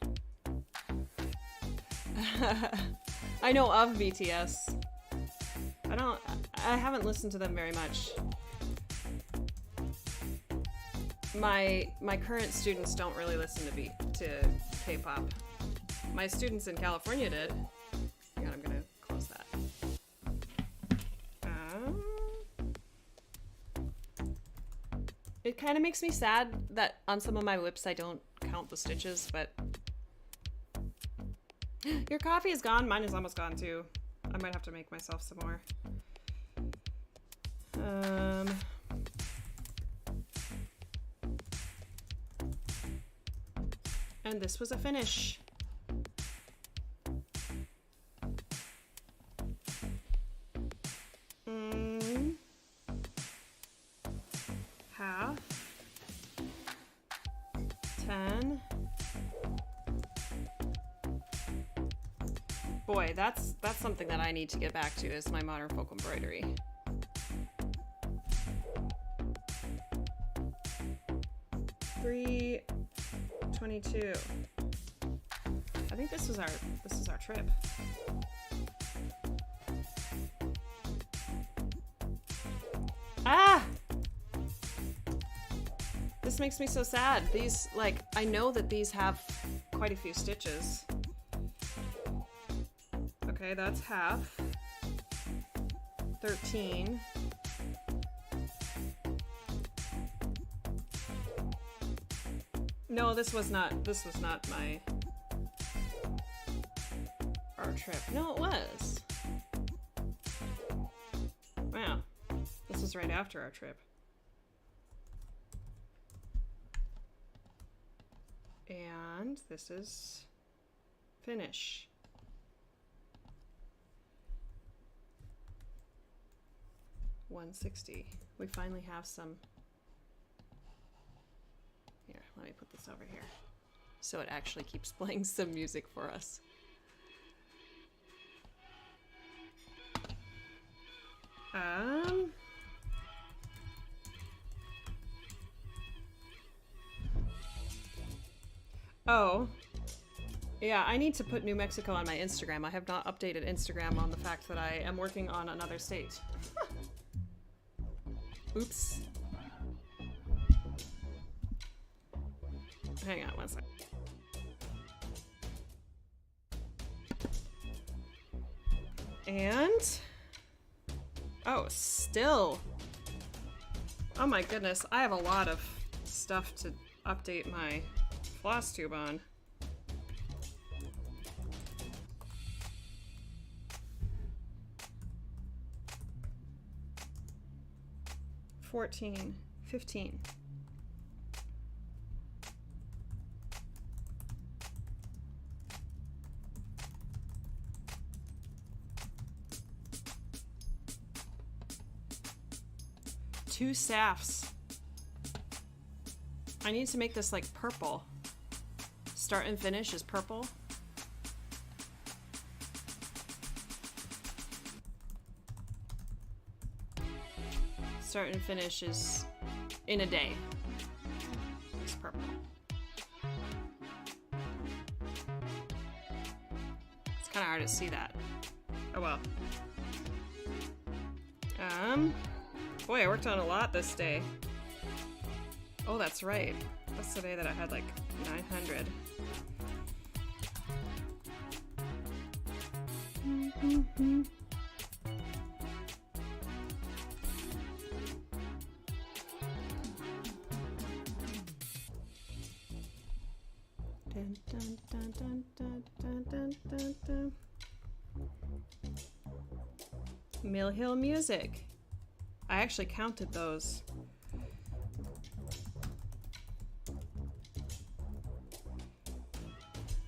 I know of BTS. I haven't listened to them very much. My current students don't really listen to K-pop. My students in California did. Hang on, I'm gonna close that. It kind of makes me sad that on some of my whips I don't count the stitches, but your coffee is gone. Mine is almost gone too. I might have to make myself some more. And this was a finish. Half. 10. Boy, that's something that I need to get back to, is my modern folk embroidery. $3.22. I think this is our trip. Ah! This makes me so sad. These, like, I know that these have quite a few stitches. Okay, that's half. 13. No, this was not our trip. No, it was. Wow. This is right after our trip. And this is finish. $160. We finally have some. Here, let me put this over here so it actually keeps playing some music for us. Oh, yeah, I need to put New Mexico on my Instagram. I have not updated Instagram on the fact that I am working on another state. Oops. Hang on one second. And Oh, still. Oh my goodness, I have a lot of stuff to update my floss tube on. $14, $15. Two staffs. I need to make this like purple. Start and finish is purple. Start and finish is in a day. It's purple. It's kind of hard to see that. Oh well. Boy, I worked on a lot this day. Oh, that's right. That's the day that I had like 900. Dun, dun, dun, dun, dun, dun, dun, dun, dun. Mill Hill Music. I actually counted those.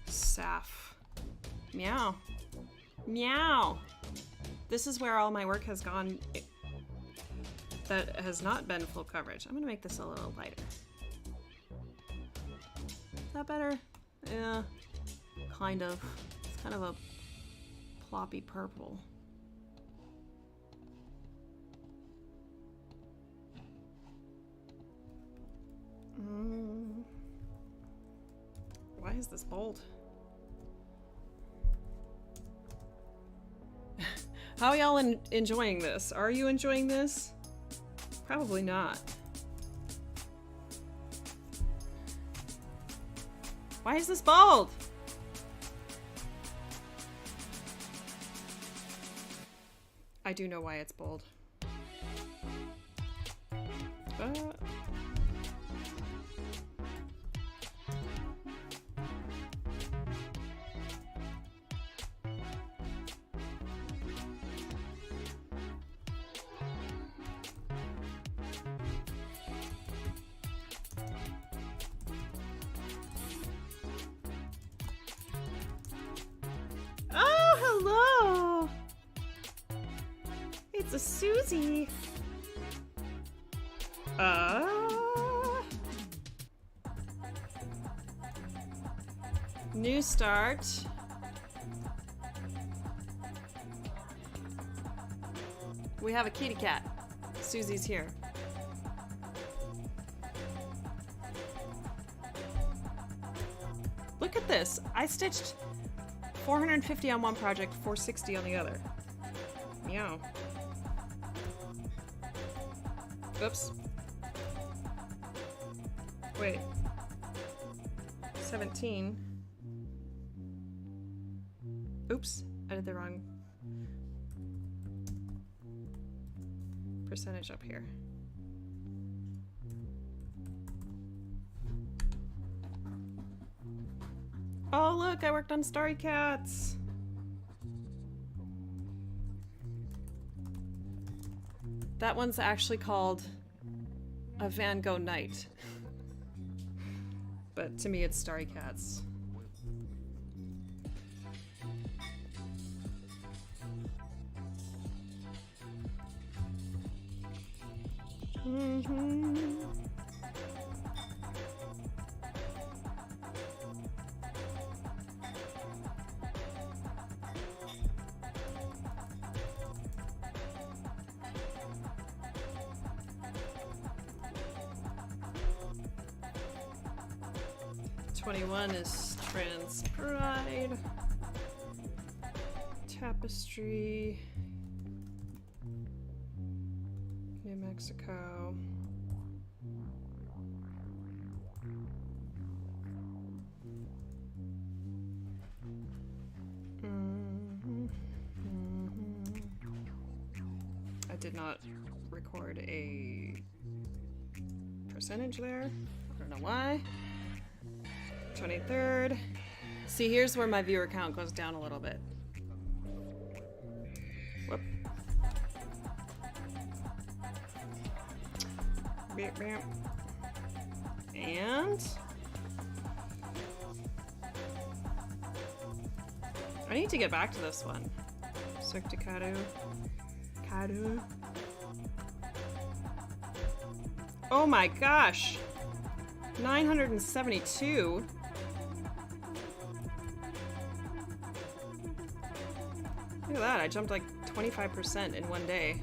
Saf. Meow. Meow. This is where all my work has gone that has not been full coverage. I'm gonna make this a little lighter. Is that better? Yeah, kind of. It's kind of a ploppy purple. Why is this bold? How are y'all enjoying this? Are you enjoying this? Probably not. Why is this bold? I do know why it's bold. Oh, hello! It's a Susie. New start. We have a kitty cat. Susie's here. Look at this. I stitched 450 on one project, 460 on the other. Meow. Oops. Wait. 17. Oops, I did the wrong percentage up here. Oh look, I worked on Starry Cats. That one's actually called a Van Gogh Night. But to me it's Starry Cats. '21 is Trans Pride. Tapestry. New Mexico. I did not record a percentage there. I don't know why. 23rd. See, here's where my viewer count goes down a little bit. Whoop. Beep, beep. And I need to get back to this one. Cirque du Cadu. Cadu. Oh my gosh! 972. Look at that, I jumped like 25% in one day.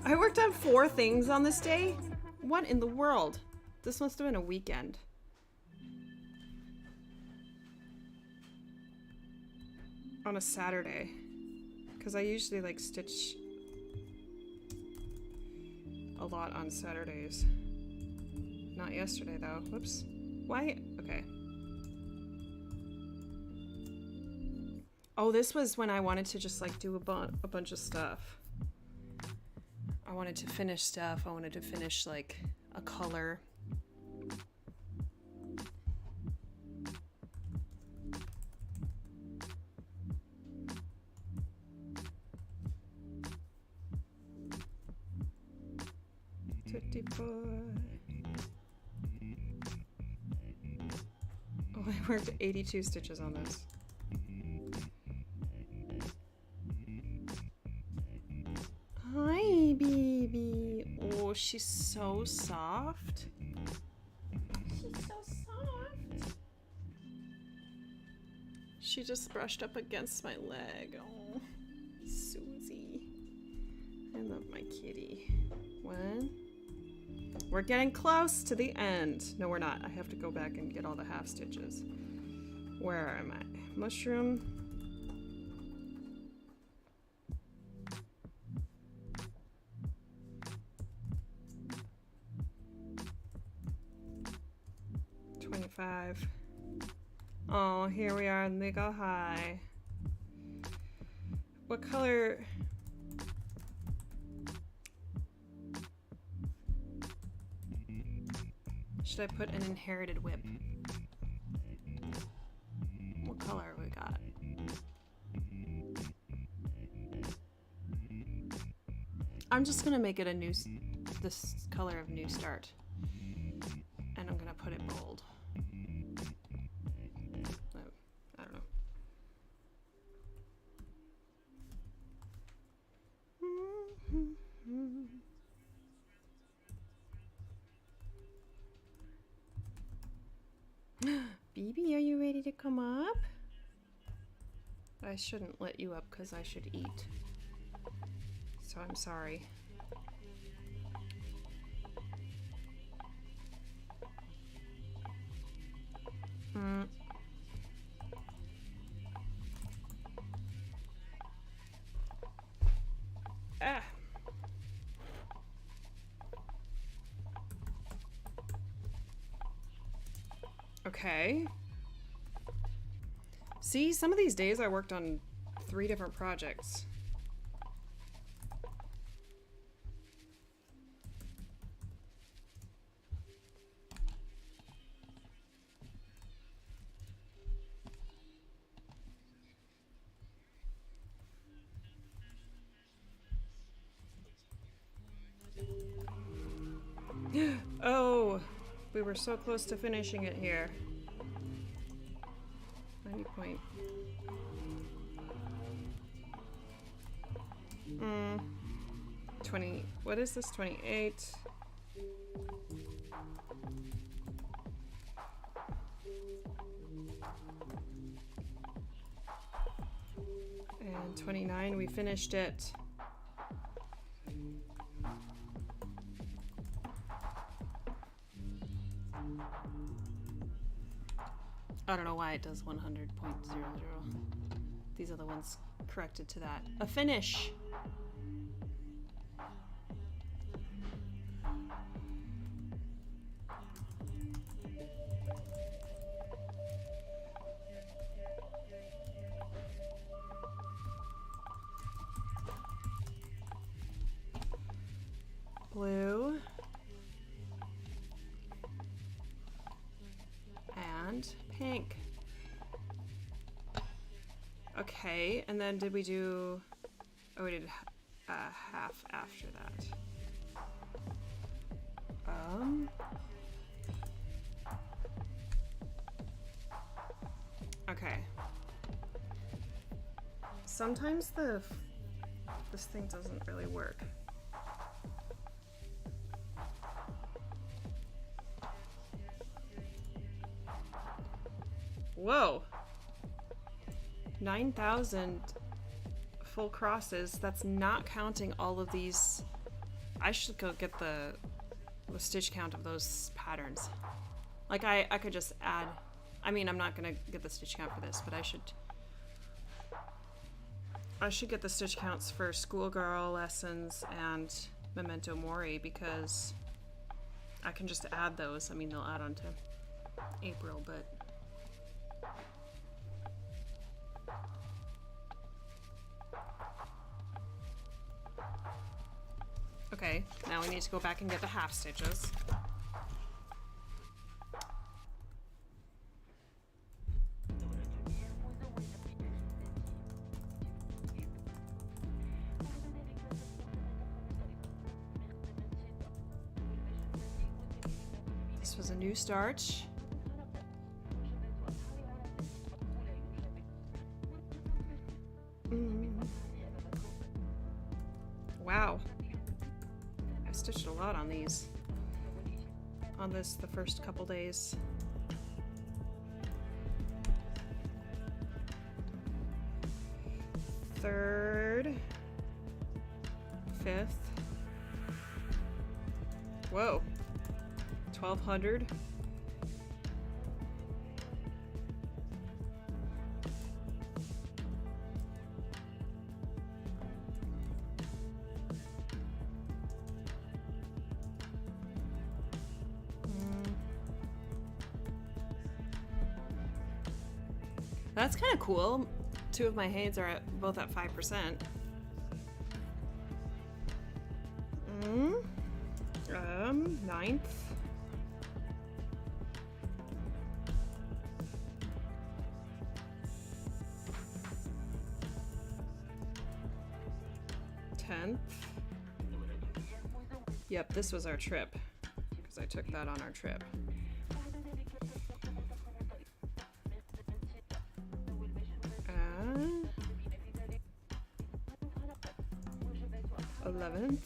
I worked on 4 things on this day? What in the world? This must have been a weekend. On a Saturday. Because I usually like stitch a lot on Saturdays. Not yesterday though. Whoops. Why? Okay. Oh, this was when I wanted to just like do a bunch of stuff. I wanted to finish stuff. I wanted to finish like a color. Oh, I worked 82 stitches on this. Hi, baby. Oh, she's so soft. She's so soft. She just brushed up against my leg. Oh, Susie. I love my kitty. One. We're getting close to the end. No, we're not. I have to go back and get all the half stitches. Where am I? Mushroom. Oh, here we are in Legal High. What color? Should I put an inherited whip? What color we got? I'm just gonna make it a new, this color of New Start. And I'm gonna put it bold. I don't know. Baby, are you ready to come up? I shouldn't let you up because I should eat. So I'm sorry. Ah. Okay. See, some of these days I worked on 3 different projects. Oh, we were so close to finishing it here. 90 point. 20, what is this? 28. And 29, we finished it. I don't know why it does 100.00. These are the ones corrected to that. A finish! Blue. And pink. Okay, and then did we do... Oh, we did half after that. Okay. Sometimes this thing doesn't really work. Whoa. 9,000 full crosses. That's not counting all of these. I should go get the stitch count of those patterns. Like I could just add. I mean, I'm not gonna get the stitch count for this, but I should get the stitch counts for Schoolgirl Lessons and Memento Mori, because I can just add those. I mean, they'll add on to April, but okay, now we need to go back and get the half stitches. This was a new starch. Wow. I stitched a lot on these. On this, the first couple days. Third. Fifth. Whoa. 1,200. That's kind of cool. Two of my Hades are both at 5%. Ninth. Yep, this was our trip, because I took that on our trip. 11th.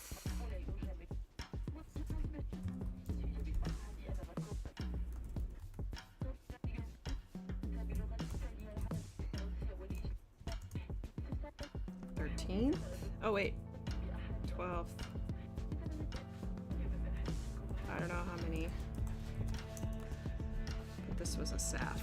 Oh wait, 12th. I don't know how many, but this was a Saf.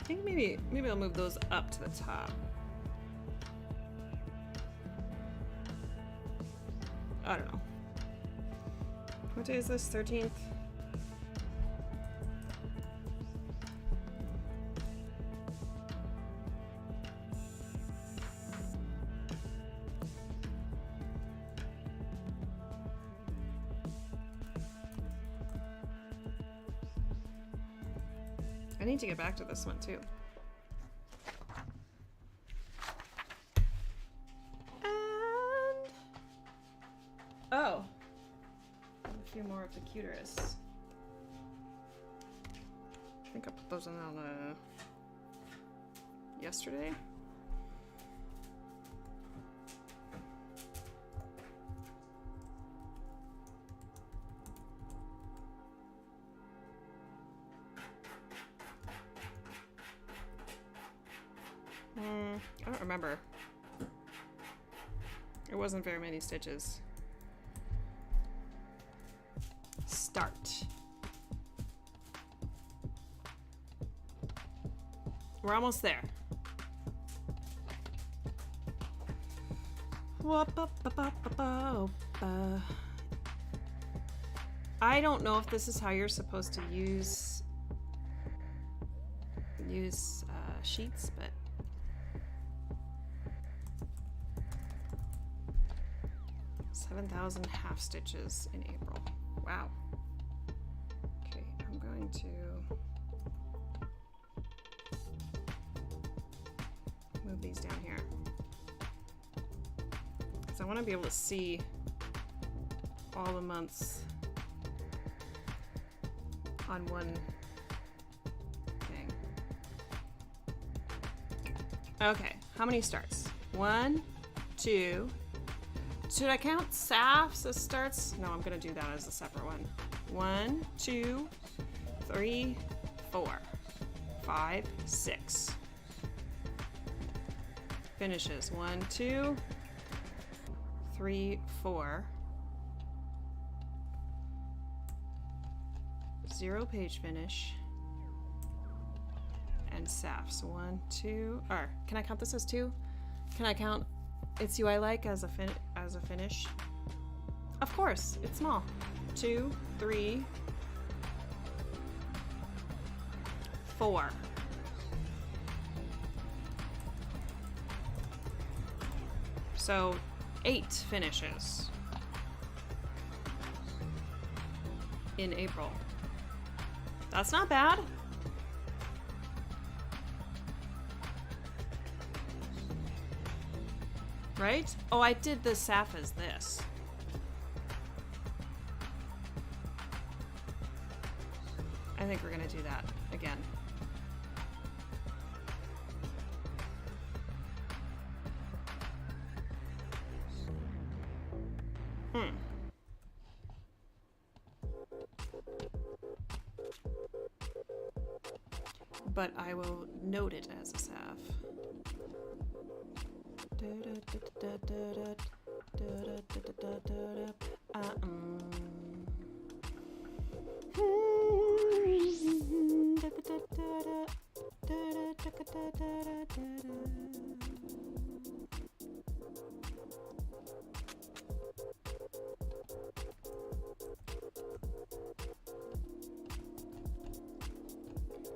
I think maybe I'll move those up to the top. I don't know. What day is this? 13th? I need to get back to this one too. And oh, a few more of the cuterus. I think I put those in on yesterday. I don't remember. It wasn't very many stitches. Start. We're almost there. I don't know if this is how you're supposed to use sheets, but 7,000 half stitches in April. Wow. Okay, I'm going to move these down here because I want to be able to see all the months on one thing. Okay, how many starts? 1, 2. Should I count SAFs as starts? No, I'm gonna do that as a separate one. 1, 2, 3, 4, 5, 6. Finishes. 1, 2, 3, 4. 0 page finish. And SAFs. 1, 2. Or can I count this as 2? Can I count It's You I Like as a finish? Of course, it's small. 2, 3, 4. So 8 finishes in April. That's not bad. Right? Oh, I did the SAF as this. I think we're gonna do that again. But I will note it as a SAF.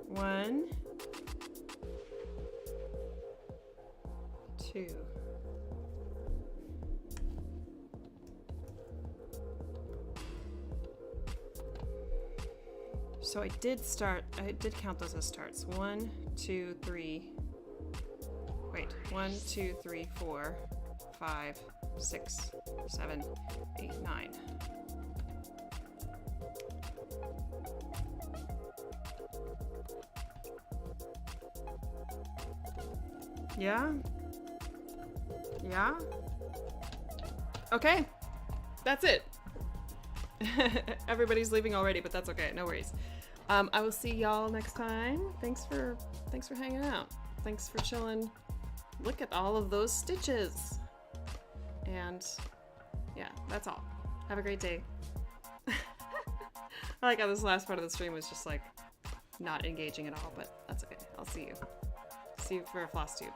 One, 2. So I did count those as starts. 1, 2, 3. Wait, 1, 2, 3, 4, 5, 6, 7, 8, 9. Yeah? Yeah? Okay. That's it. Everybody's leaving already, but that's okay. No worries. I will see y'all next time. Thanks for hanging out. Thanks for chilling. Look at all of those stitches. And yeah, that's all. Have a great day. I like how this last part of the stream was just like not engaging at all, but that's okay. I'll see you. See you for a floss tube.